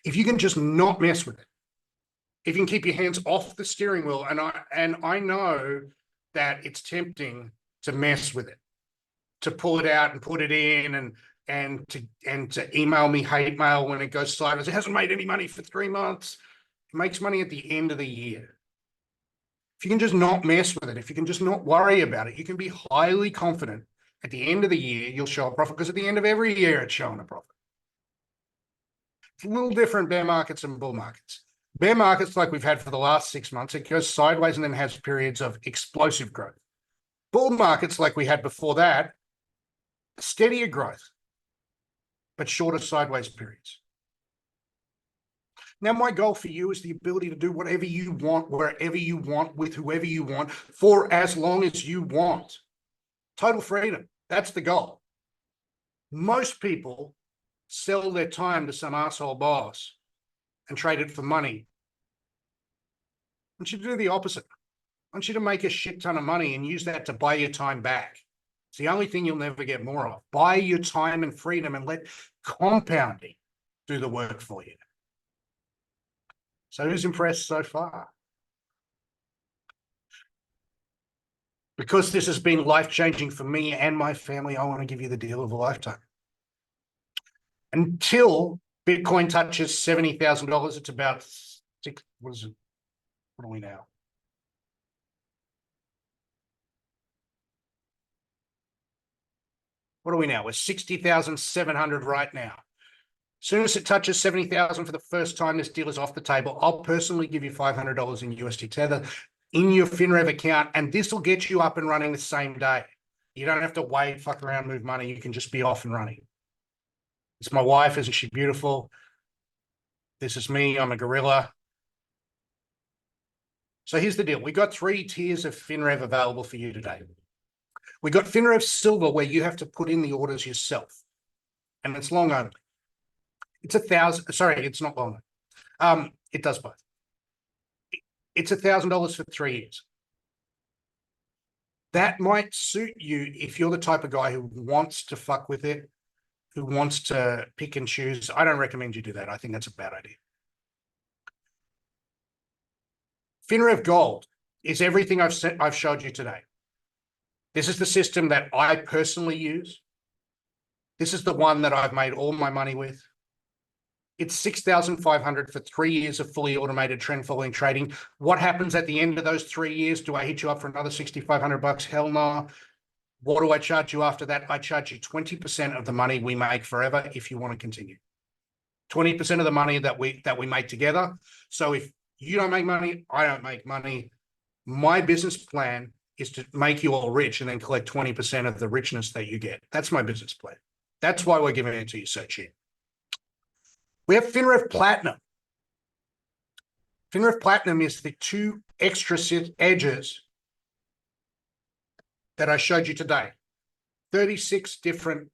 If you can just not mess with it, if you can keep your hands off the steering wheel, and I know that it's tempting to mess with it. to pull it out and put it in and to email me hate mail when it goes sideways. It hasn't made any money for 3 months. It makes money at the end of the year. If you can just not mess with it, if you can just not worry about it, you can be highly confident at the end of the year, you'll show a profit, because at the end of every year, it's showing a profit. It's a little different bear markets and bull markets. Bear markets, like we've had for the last 6 months, it goes sideways and then has periods of explosive growth. Bull markets, like we had before that, steadier growth, but shorter sideways periods. Now, my goal for you is the ability to do whatever you want, wherever you want, with whoever you want, for as long as you want. Total freedom. That's the goal. Most people sell their time to some asshole boss and trade it for money. I want you to do the opposite. I want you to make a shit ton of money and use that to buy your time back. It's the only thing you'll never get more of. Buy your time and freedom and let compounding do the work for you. So who's impressed so far? Because this has been life-changing for me and my family, I want to give you the deal of a lifetime. Until Bitcoin touches $70,000, it's about what is it? What are we now? What are we now? We're 60,700 right now. As soon as it touches 70,000 for the first time, this deal is off the table. I'll personally give you $500 in USD Tether in your FinRev account, and this will get you up and running the same day. You don't have to wait, fuck around, move money. You can just be off and running. It's my wife. Isn't she beautiful? This is me. I'm a gorilla. So here's the deal. We got 3 tiers of FinRev available for you today. We got FinRev Silver, where you have to put in the orders yourself, and it's long only. It's $1,000. Sorry, it's not long. It does both. It's $1,000 for 3 years. That might suit you if you're the type of guy who wants to fuck with it, who wants to pick and choose. I don't recommend you do that. I think that's a bad idea. FinRev Gold is everything I've showed you today. This is the system that I personally use. This is the one that I've made all my money with. It's 6,500 for 3 years of fully automated trend following trading. What happens at the end of those 3 years? Do I hit you up for another $6,500? Hell no. What do I charge you after that? I charge you 20% of the money we make forever if you want to continue. 20% of the money that we make together. So if you don't make money, I don't make money. My business plan is to make you all rich and then collect 20% of the richness that you get. That's my business plan. That's why we're giving it to you so cheap. We have FinRev Platinum. FinRev Platinum is the 2 extra edges that I showed you today. 36 different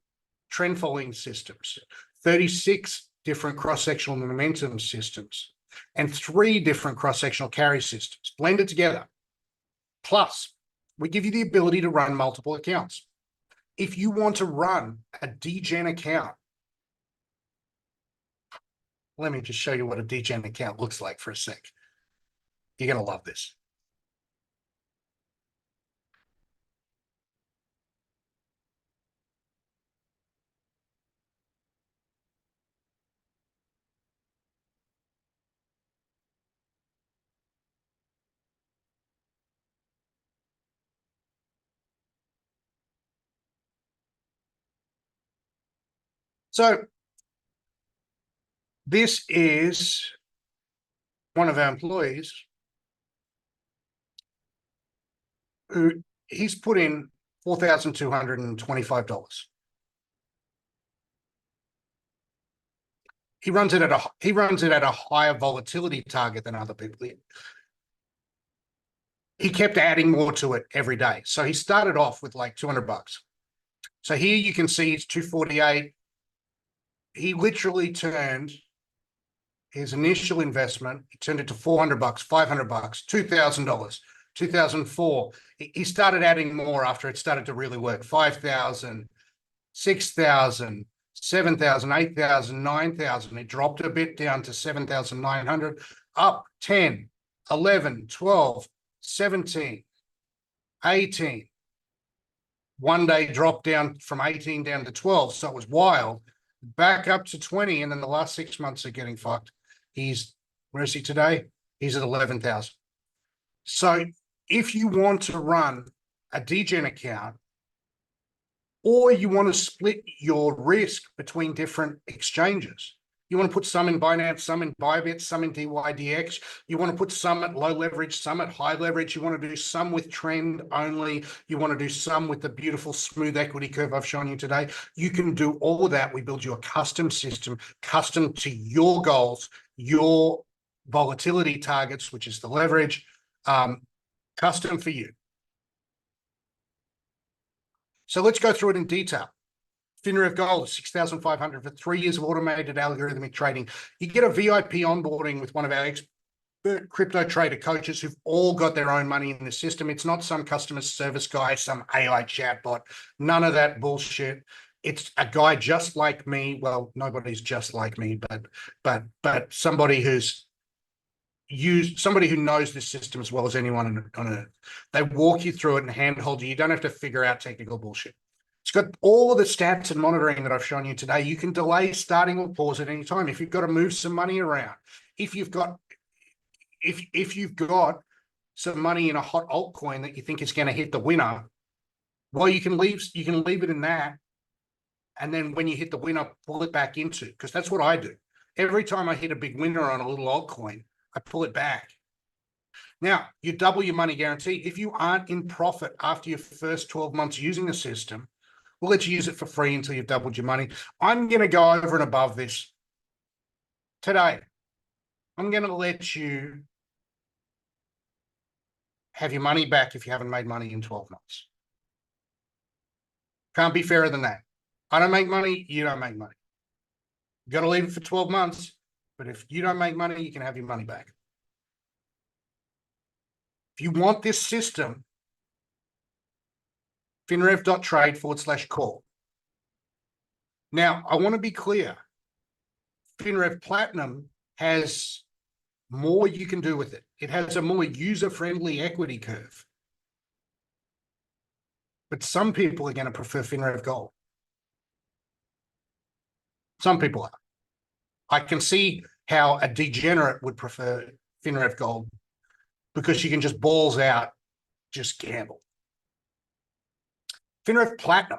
trend following systems, 36 different cross-sectional momentum systems, and 3 different cross-sectional carry systems blended together. Plus, we give you the ability to run multiple accounts. If you want to run a degen account, let me just show you what a degen account looks like for a sec. You're going to love this. So this is one of our employees who he's put in $4,225. He runs it at a higher volatility target than other people. He kept adding more to it every day. So he started off with like $200. So here you can see it's 248. He literally turned his initial investment, he turned it to $400, $500, $2,000, 2004. He started adding more after it started to really work. 5,000, 6,000, 7,000, 8,000, 9,000. It dropped a bit down to 7,900, up 10, 11, 12, 17, 18, one day dropped down from 18 down to 12. So it was wild. Back up to 20. And then the last 6 months are getting fucked. Where is he today? He's at 11,000. So if you want to run a degen account, or you want to split your risk between different exchanges, you want to put some in Binance, some in Bybit, some in DYDX. You want to put some at low leverage, some at high leverage. You want to do some with trend only. You want to do some with the beautiful smooth equity curve I've shown you today. You can do all of that. We build you a custom system, custom to your goals, your volatility targets, which is the leverage, custom for you. So let's go through it in detail. FinRev Gold is 6,500 for 3 years of automated algorithmic trading. You get a VIP onboarding with one of our expert crypto trader coaches who've all got their own money in the system. It's not some customer service guy, some AI chatbot, none of that bullshit. It's a guy just like me. Well, nobody's just like me, but somebody who's somebody who knows this system as well as anyone on earth. They walk you through it and handhold you. You don't have to figure out technical bullshit. It's got all of the stats and monitoring that I've shown you today. You can delay, starting, or pause at any time. If you've got to move some money around, if you've got some money in a hot altcoin that you think is going to hit the winner, well, you can leave it in that, and then when you hit the winner, pull it back into, because that's what I do. Every time I hit a big winner on a little altcoin, I pull it back. Now, you double your money guarantee. If you aren't in profit after your first 12 months using the system, we'll let you use it for free until you've doubled your money. I'm going to go over and above this today. I'm going to let you have your money back if you haven't made money in 12 months. Can't be fairer than that. I don't make money, you don't make money. You've got to leave it for 12 months, but if you don't make money, you can have your money back. If you want this system, finrev.trade/call. Now, I want to be clear. FinRev Platinum has more you can do with it. It has a more user-friendly equity curve. But some people are going to prefer FinRev Gold. Some people are. I can see how a degenerate would prefer FinRev Gold because you can just balls out, just gamble. FinRev Platinum,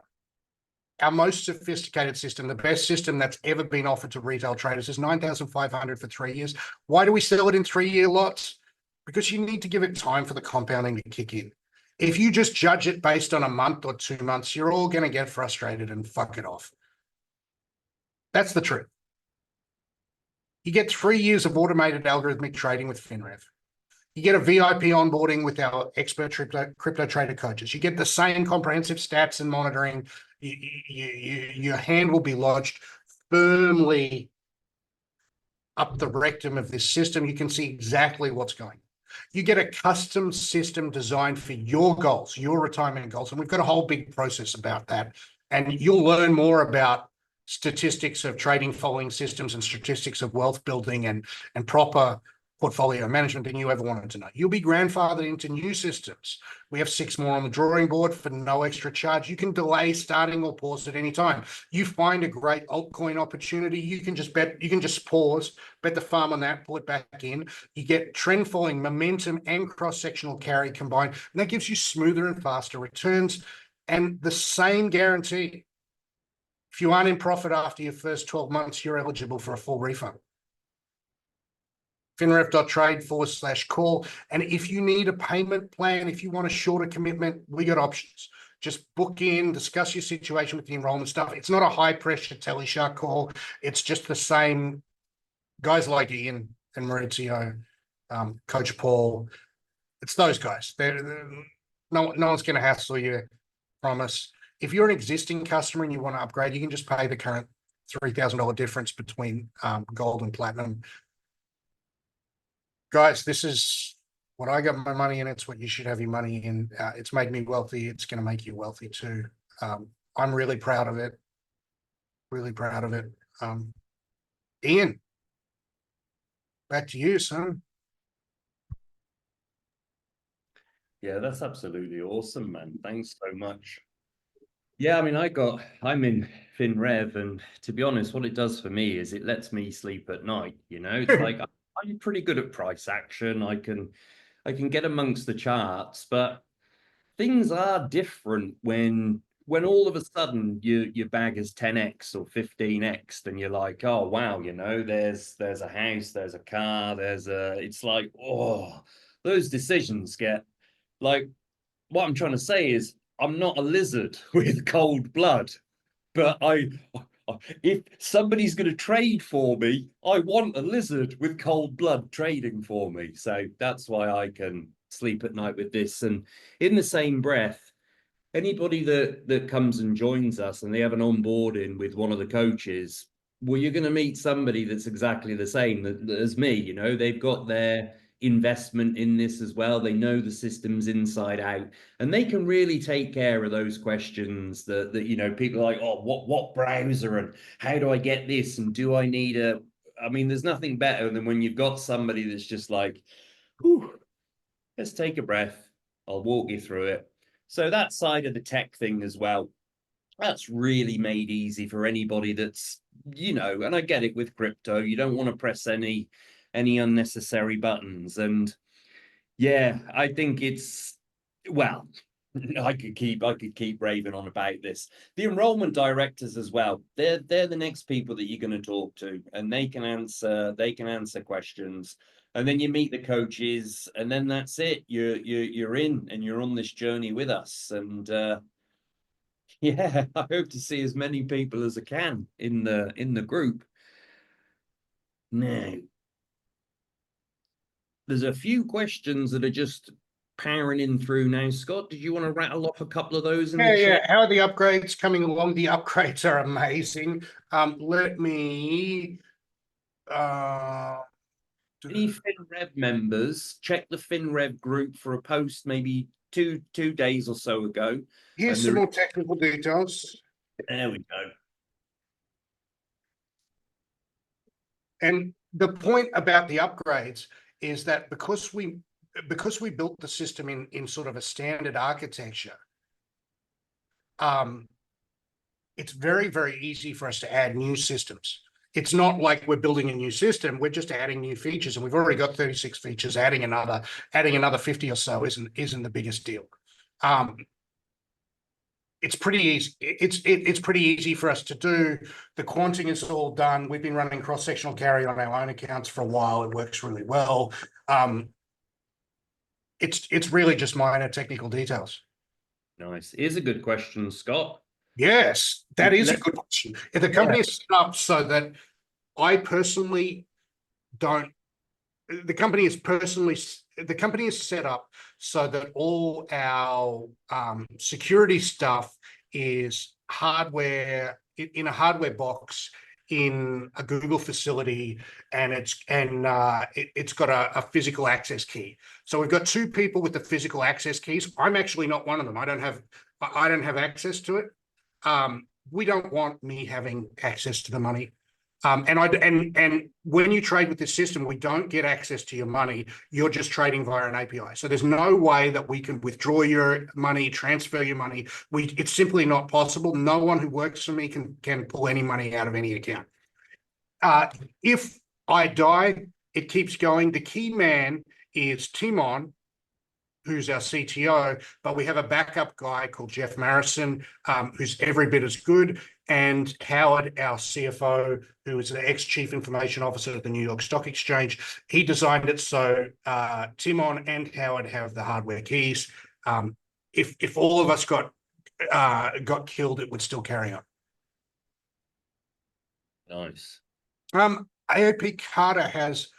our most sophisticated system, the best system that's ever been offered to retail traders, is 9,500 for 3 years. Why do we sell it in 3-year lots? Because you need to give it time for the compounding to kick in. If you just judge it based on a month or 2 months, you're all going to get frustrated and fuck it off. That's the truth. You get 3 years of automated algorithmic trading with FinRev. You get a VIP onboarding with our expert crypto trader coaches. You get the same comprehensive stats and monitoring. Your hand will be lodged firmly up the rectum of this system. You can see exactly what's going on. You get a custom system designed for your goals, your retirement goals. And we've got a whole big process about that. And you'll learn more about statistics of trading following systems and statistics of wealth building and proper portfolio management than you ever wanted to know. You'll be grandfathered into new systems. We have 6 more on the drawing board for no extra charge. You can delay, starting, or pause at any time. You find a great altcoin opportunity, you can just pause, bet the farm on that, pull it back in. You get trend following, momentum, and cross-sectional carry combined, and that gives you smoother and faster returns and the same guarantee. If you aren't in profit after your first 12 months, you're eligible for a full refund. finrev.trade/call. And if you need a payment plan, if you want a shorter commitment, we got options. Just book in, discuss your situation with the enrollment stuff. It's not a high pressure teleshark call. It's just the same guys like Ian and Maurizio, Coach Paul. It's those guys. No one's going to hassle you, promise. If you're an existing customer and you want to upgrade, you can just pay the current $3,000 difference between gold and platinum. Guys, this is what I got my money in. It's what you should have your money in. It's made me wealthy. It's going to make you wealthy too. I'm really proud of it. Really proud of it. Ian, back to you, son. Yeah, that's absolutely awesome, man. Thanks so much. Yeah, I mean, I'm in FinRev, and to be honest, what it does for me is it lets me sleep at night. It's like I'm pretty good at price action. I can get amongst the charts, but things are different when all of a sudden your bag is 10x or 15x, then you're like, oh wow, there's a house, there's a car, it's like, oh, those decisions get like, what I'm trying to say is I'm not a lizard with cold blood, but if somebody's going to trade for me, I want a lizard with cold blood trading for me. So that's why I can sleep at night with this. And in the same breath, anybody that comes and joins us and they have an onboarding with one of the coaches, well, you're going to meet somebody that's exactly the same as me. They've got their investment in this as well. They know the systems inside out, and they can really take care of those questions that people are like, oh, what browser and how do I get this and do I need a? I mean, there's nothing better than when you've got somebody that's just like, whew, let's take a breath. I'll walk you through it. So that side of the tech thing as well, that's really made easy for anybody that's, and I get it with crypto. You don't want to press any unnecessary buttons. And yeah, I think it's well, I could keep raving on about this. The enrollment directors as well. They're the next people that you're going to talk to, and they can answer questions. And then you meet the coaches, and then that's it. You're in, and you're on this journey with us. And yeah, I hope to see as many people as I can in the group. Now, there's a few questions that are just powering in through now. Scott, did you want to rattle off a couple of those in the Yeah, chat? yeah. How are the upgrades coming along? The upgrades are amazing. Let me Any FinRev members, check the FinRev group for a post maybe two days or so ago. here's And some more technical details. there we go. And the point about the upgrades is that because we built the system in sort of a standard architecture, it's very, very easy for us to add new systems. It's not like we're building a new system, we're just adding new features, and we've already got 36 features. Adding another 50 or so isn't the biggest deal. It's pretty easy. It's pretty easy for us to do. The quanting is all done. We've been running cross-sectional carry on our own accounts for a while. It works really well. It's really just minor technical details. Nice. Here's a good question, Scott. Yes, that is a Let's good question. If the company is set up so that I personally don't, the company is set up so that all our security stuff is hardware in a hardware box in a Google facility, and it's got a physical access key. So we've got two people with the physical access keys. I'm actually not one of them. I don't have access to it. We don't want me having access to the money. And when you trade with this system, we don't get access to your money. You're just trading via an API. So there's no way that we can withdraw your money, transfer your money. It's simply not possible. No one who works for me can pull any money out of any account. If I die, it keeps going. The key man is Timon, who's our CTO, but we have a backup guy called Jeff Marrison, who's every bit as good, and Howard, our CFO, who is an ex-chief information officer at the New York Stock Exchange. He designed it so Timon and Howard have the hardware keys. If all of us got killed, it would still carry on. Nice. AOP Carter has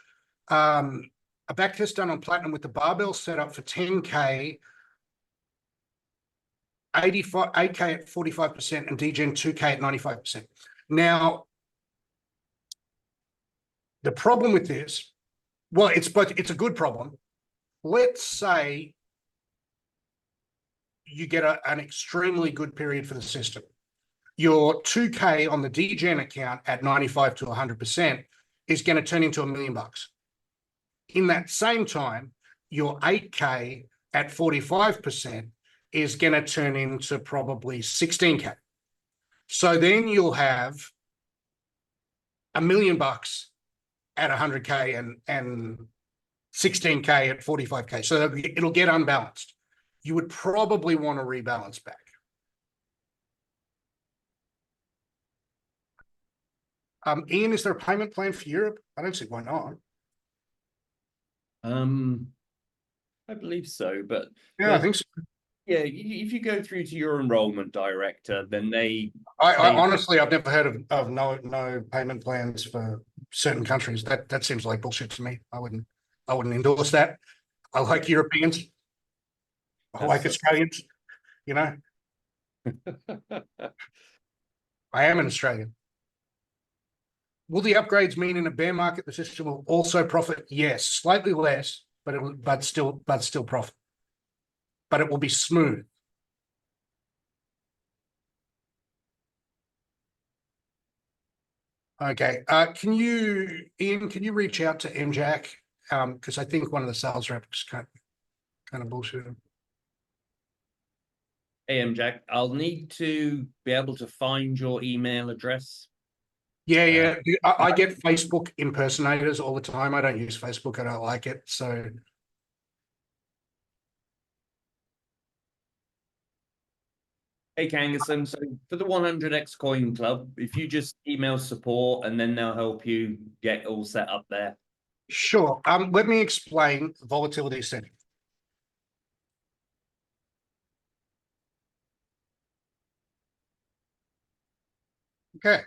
a backtest done on Platinum with the barbell set up for 10K, 8K at 45%, and DGen 2K at 95%. Now, the problem with this, well, it's a good problem. Let's say you get an extremely good period for the system. Your 2K on the DGen account at 95 to 100% is going to turn into $1 million. In that same time, your 8K at 45% is going to turn into probably 16K. So then you'll have $1 million at 100K and 16K at 45K. So it'll get unbalanced. You would probably want to rebalance back. Ian, is there a payment plan for Europe? I don't see why not. I believe so, but Yeah, I think so. yeah, if you go through to your enrollment director, then they I honestly, I've never heard of no payment plans for certain countries. That seems like bullshit to me. I wouldn't endorse that. I like Europeans. I like Australians. You know, I am an Australian. Will the upgrades mean in a bear market the system will also profit? Yes, slightly less, but still profit. But it will be smooth. Okay. Ian, can you reach out to MJack? Because I think one of the sales reps kind of bullshit him. Hey, Jack, I'll need to be able to find your email address. Yeah. I get Facebook impersonators all the time. I don't use Facebook. I don't like it. So Hey, Kangerson, so for the 100x Coin Club, if you just email support and then they'll help you get all set up there. sure. Let me explain volatility setting. Okay.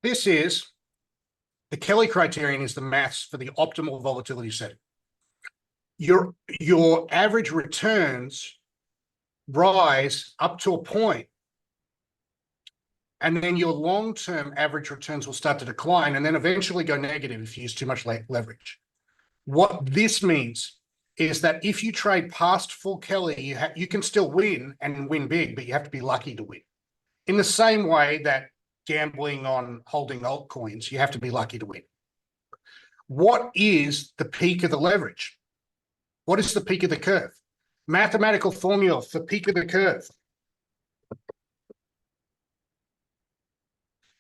This is the Kelly criterion is the maths for the optimal volatility setting. Your average returns rise up to a point, and then your long-term average returns will start to decline and then eventually go negative if you use too much leverage. What this means is that if you trade past full Kelly, you can still win and win big, but you have to be lucky to win. In the same way that gambling on holding altcoins, you have to be lucky to win. What is the peak of the leverage? What is the peak of the curve? Mathematical formula for peak of the curve.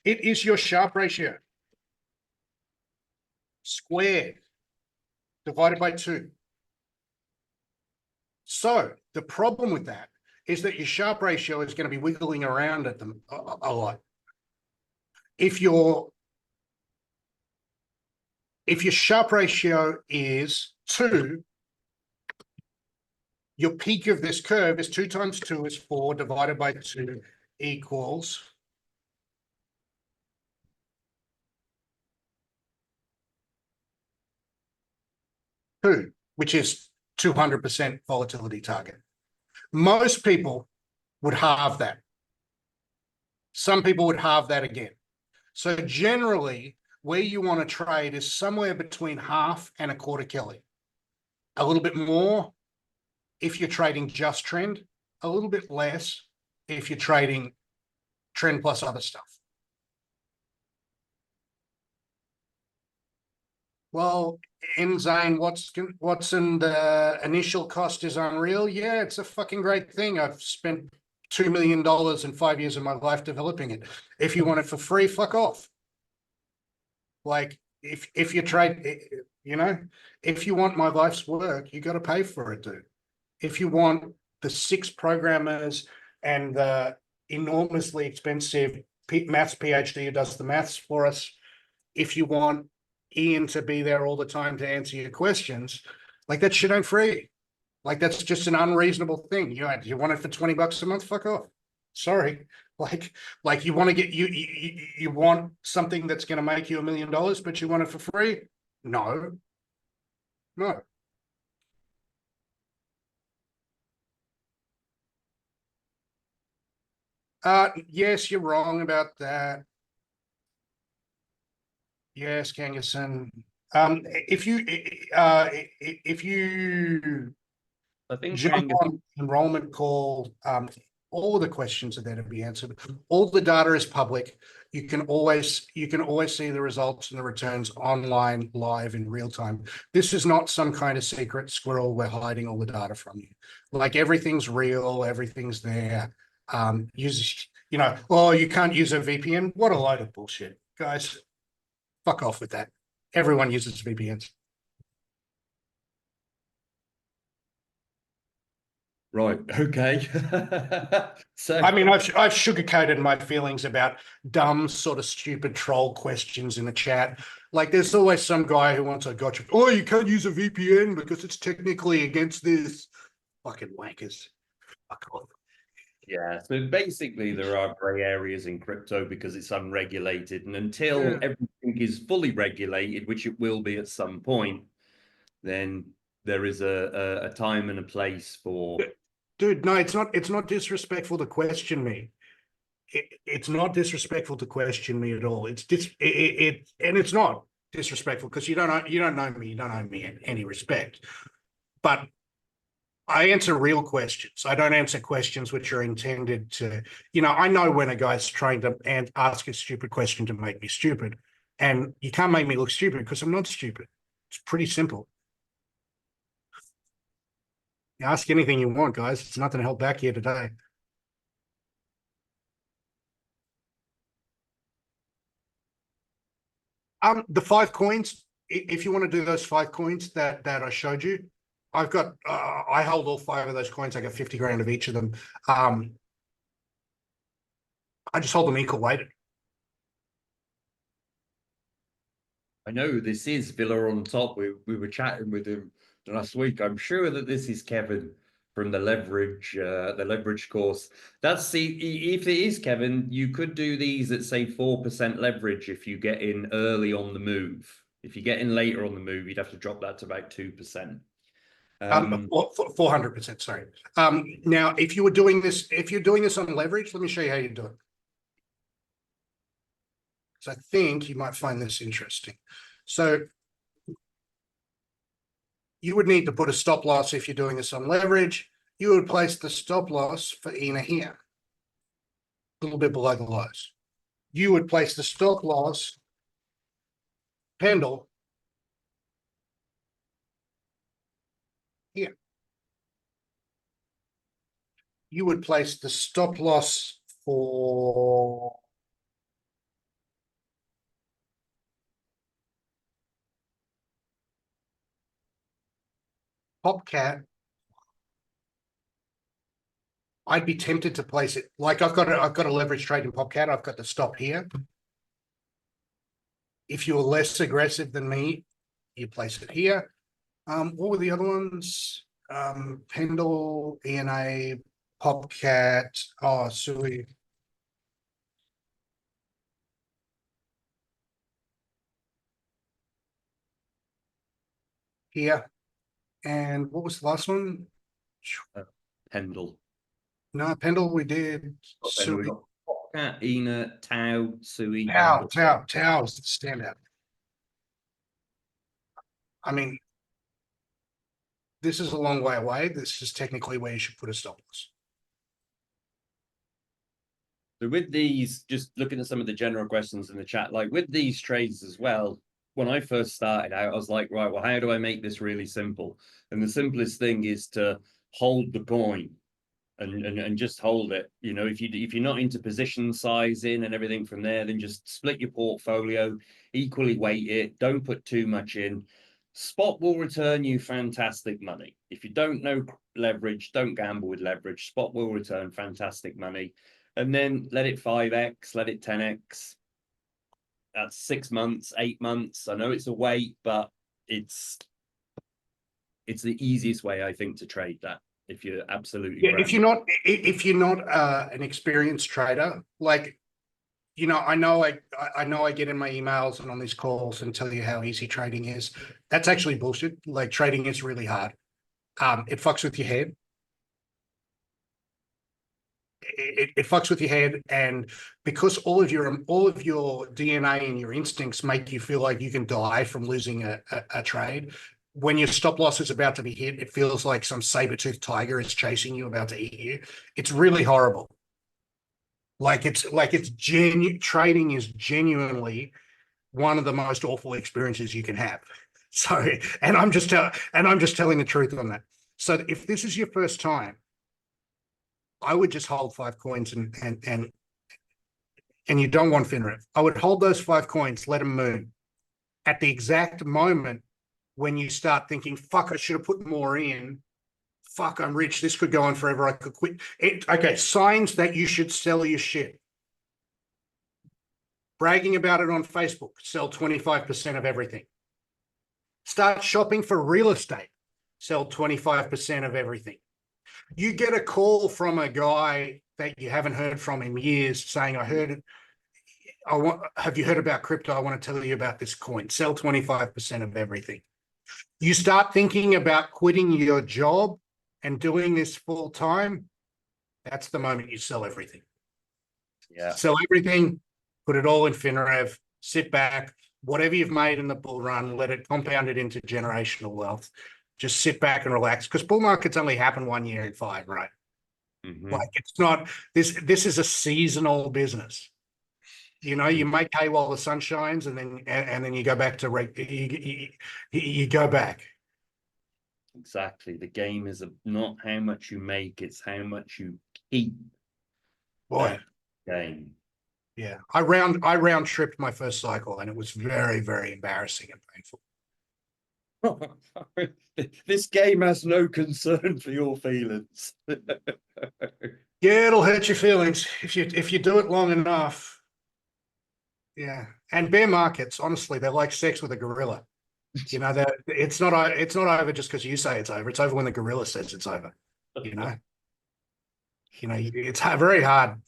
It is your Sharpe ratio squared divided by 2. So the problem with that is that your Sharpe ratio is going to be wiggling around at them a lot. If your Sharpe ratio is 2, your peak of this curve is 2 times 2 is 4 divided by 2 equals 2, which is 200% volatility target. Most people would halve that. Some people would halve that again. So generally, where you want to trade is somewhere between half and a quarter Kelly. A little bit more if you're trading just trend, a little bit less if you're trading trend plus other stuff. Well, Zane, what's in the initial cost is unreal. Yeah, it's a fucking great thing. I've spent $2 million in 5 years of my life developing it. If you want it for free, fuck off. Like if you trade, if you want my life's work, you got to pay for it, dude. If you want the 6 programmers and the enormously expensive maths PhD who does the maths for us, if you want Ian to be there all the time to answer your questions, like that shit ain't free. Like that's just an unreasonable thing. You want it for $20 a month? Fuck off. Sorry. Like you want to get you want something that's going to make you $1 million, but you want it for free? No. Yes, you're wrong about that. Yes, Kangerson. If you I think jump on enrollment call, All the questions are there to be answered. All the data is public. You can always see the results and the returns online, live in real time. This is not some kind of secret squirrel we're hiding all the data from you. Like everything's real, everything's there. Use, oh, you can't use a VPN. What a load of bullshit, guys. Fuck off with that. Everyone uses VPNs. Right. Okay. So I mean, I've sugarcoated my feelings about dumb, sort of stupid troll questions in the chat. Like, there's always some guy who wants a gotcha. Oh, you can't use a VPN because it's technically against this. Fucking wankers. Fuck off. yeah, so basically there are grey areas in crypto because it's unregulated, and until Yeah. everything is fully regulated, which it will be at some point, then there is a time and a place for. Dude, no, it's not disrespectful to question me. It's not disrespectful to question me at all. And it's not disrespectful because you don't know me, you don't owe me any respect. But I answer real questions. I don't answer questions which are intended to, I know when a guy's trying to ask a stupid question to make me stupid, and you can't make me look stupid because I'm not stupid. It's pretty simple. You ask anything you want, guys. It's nothing held back here today. The 5 coins, if you want to do those 5 coins that I showed you, I've got, I hold all 5 of those coins. I got 50 grand of each of them. I just hold them equal weighted. I know this is Villa on top. We were chatting with him last week. I'm sure that this is Kevin from the leverage course. That's if it is Kevin, you could do these at say 4% leverage if you get in early on the move. If you get in later on the move, you'd have to drop that to about 2%. 400%, sorry. Now, if you're doing this on leverage, let me show you how you do it. So I think you might find this interesting. So you would need to put a stop loss if you're doing this on leverage. You would place the stop loss for ENA here, a little bit below the lows. You would place the stop loss handle here. You would place the stop loss for Popcat. I'd be tempted to place it like I've got a leverage trade in Popcat. I've got the stop here. If you're less aggressive than me, you place it here. What were the other ones? Pendle, ENA, Popcat, Sui. Here. And what was the last one? Pendle. No, Pendle we did. Then we got Popcat, Ena, Tau, Sui. Tau is the standout. I mean, this is a long way away. This is technically where you should put a stop loss. So with these, just looking at some of the general questions in the chat, like with these trades as well, when I first started out, I was like, right, well, how do I make this really simple? And the simplest thing is to hold the coin and just hold it. If you're not into position sizing and everything from there, then just split your portfolio, equally weight it, don't put too much in. Spot will return you fantastic money. If you don't know leverage, don't gamble with leverage. Spot will return fantastic money. And then let it 5x, let it 10x. That's 6 months, 8 months. I know it's a wait, but it's the easiest way, I think, to trade that. If you're absolutely if you're not an experienced trader, like I know I get in my emails and on these calls and tell you how easy trading is. That's actually bullshit. Like trading is really hard. It fucks with your head. It fucks with your head, and because all of your DNA and your instincts make you feel like you can die from losing a trade, when your stop loss is about to be hit, it feels like some saber-toothed tiger is chasing you, about to eat you. It's really horrible. It's genuine. Trading is genuinely one of the most awful experiences you can have. So, and I'm just telling the truth on that. So if this is your first time, I would just hold 5 coins and you don't want FINREV. I would hold those 5 coins, let them moon. At the exact moment when you start thinking, fuck, I should have put more in. Fuck, I'm rich. This could go on forever. I could quit. Okay, signs that you should sell your shit. Bragging about it on Facebook, sell 25% of everything. Start shopping for real estate, sell 25% of everything. You get a call from a guy that you haven't heard from in years saying, have you heard about crypto? I want to tell you about this coin. Sell 25% of everything. You start thinking about quitting your job and doing this full time. That's the moment you sell everything. Yeah. Sell everything, put it all in FINREV, sit back, whatever you've made in the bull run, let it compound it into generational wealth. Just sit back and relax, because bull markets only happen 1 year in 5, right? Mm-hmm. Like, it's not, this is a seasonal business. You know, you make hay while the sun shines, and then you go back to you go back. Exactly. The game is not how much you make, it's how much you keep. Boy, game. yeah. I round tripped my first cycle, and it was very, very embarrassing and painful. This game has no concern for your feelings. Yeah, it'll hurt your feelings if you do it long enough. Yeah, and bear markets, honestly, they're like sex with a gorilla. You know, that it's not over just because you say it's over. It's over when the gorilla says it's over. You know, it's very hard.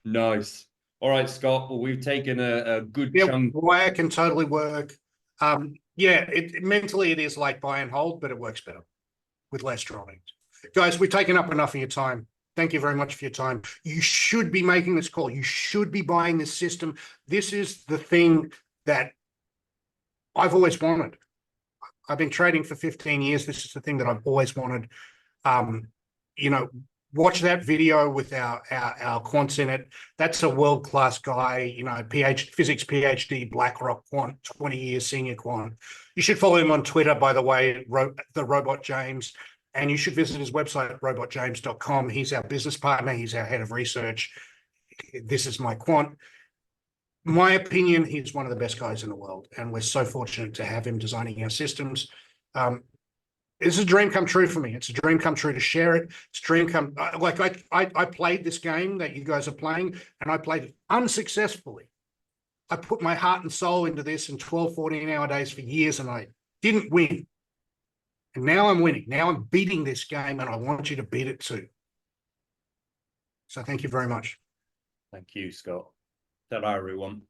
Nice. All right, Scott. Well, we've taken a good chunk. Wire can totally work. Yeah, mentally it is like buy and hold, but it works better with less drawings. Guys, we've taken up enough of your time. Thank you very much for your time. You should be making this call. You should be buying this system. This is the thing that I've always wanted. I've been trading for 15 years. This is the thing that I've always wanted. You know, watch that video with our quants in it. That's a world-class guy, you know, physics PhD, BlackRock quant, 20 years senior quant. You should follow him on Twitter, by the way, the Robot James. And you should visit his website, robotjames.com. He's our business partner. He's our head of research. This is my quant. My opinion, he's one of the best guys in the world. And we're so fortunate to have him designing our systems. It's a dream come true for me. It's a dream come true to share it. It's a dream come, like I played this game that you guys are playing, and I played it unsuccessfully. I put my heart and soul into this in 12, 14-hour days for years, and I didn't win. And now I'm winning. Now I'm beating this game, and I want you to beat it too. So thank you very much. Thank you, Scott. Ta-ra, everyone.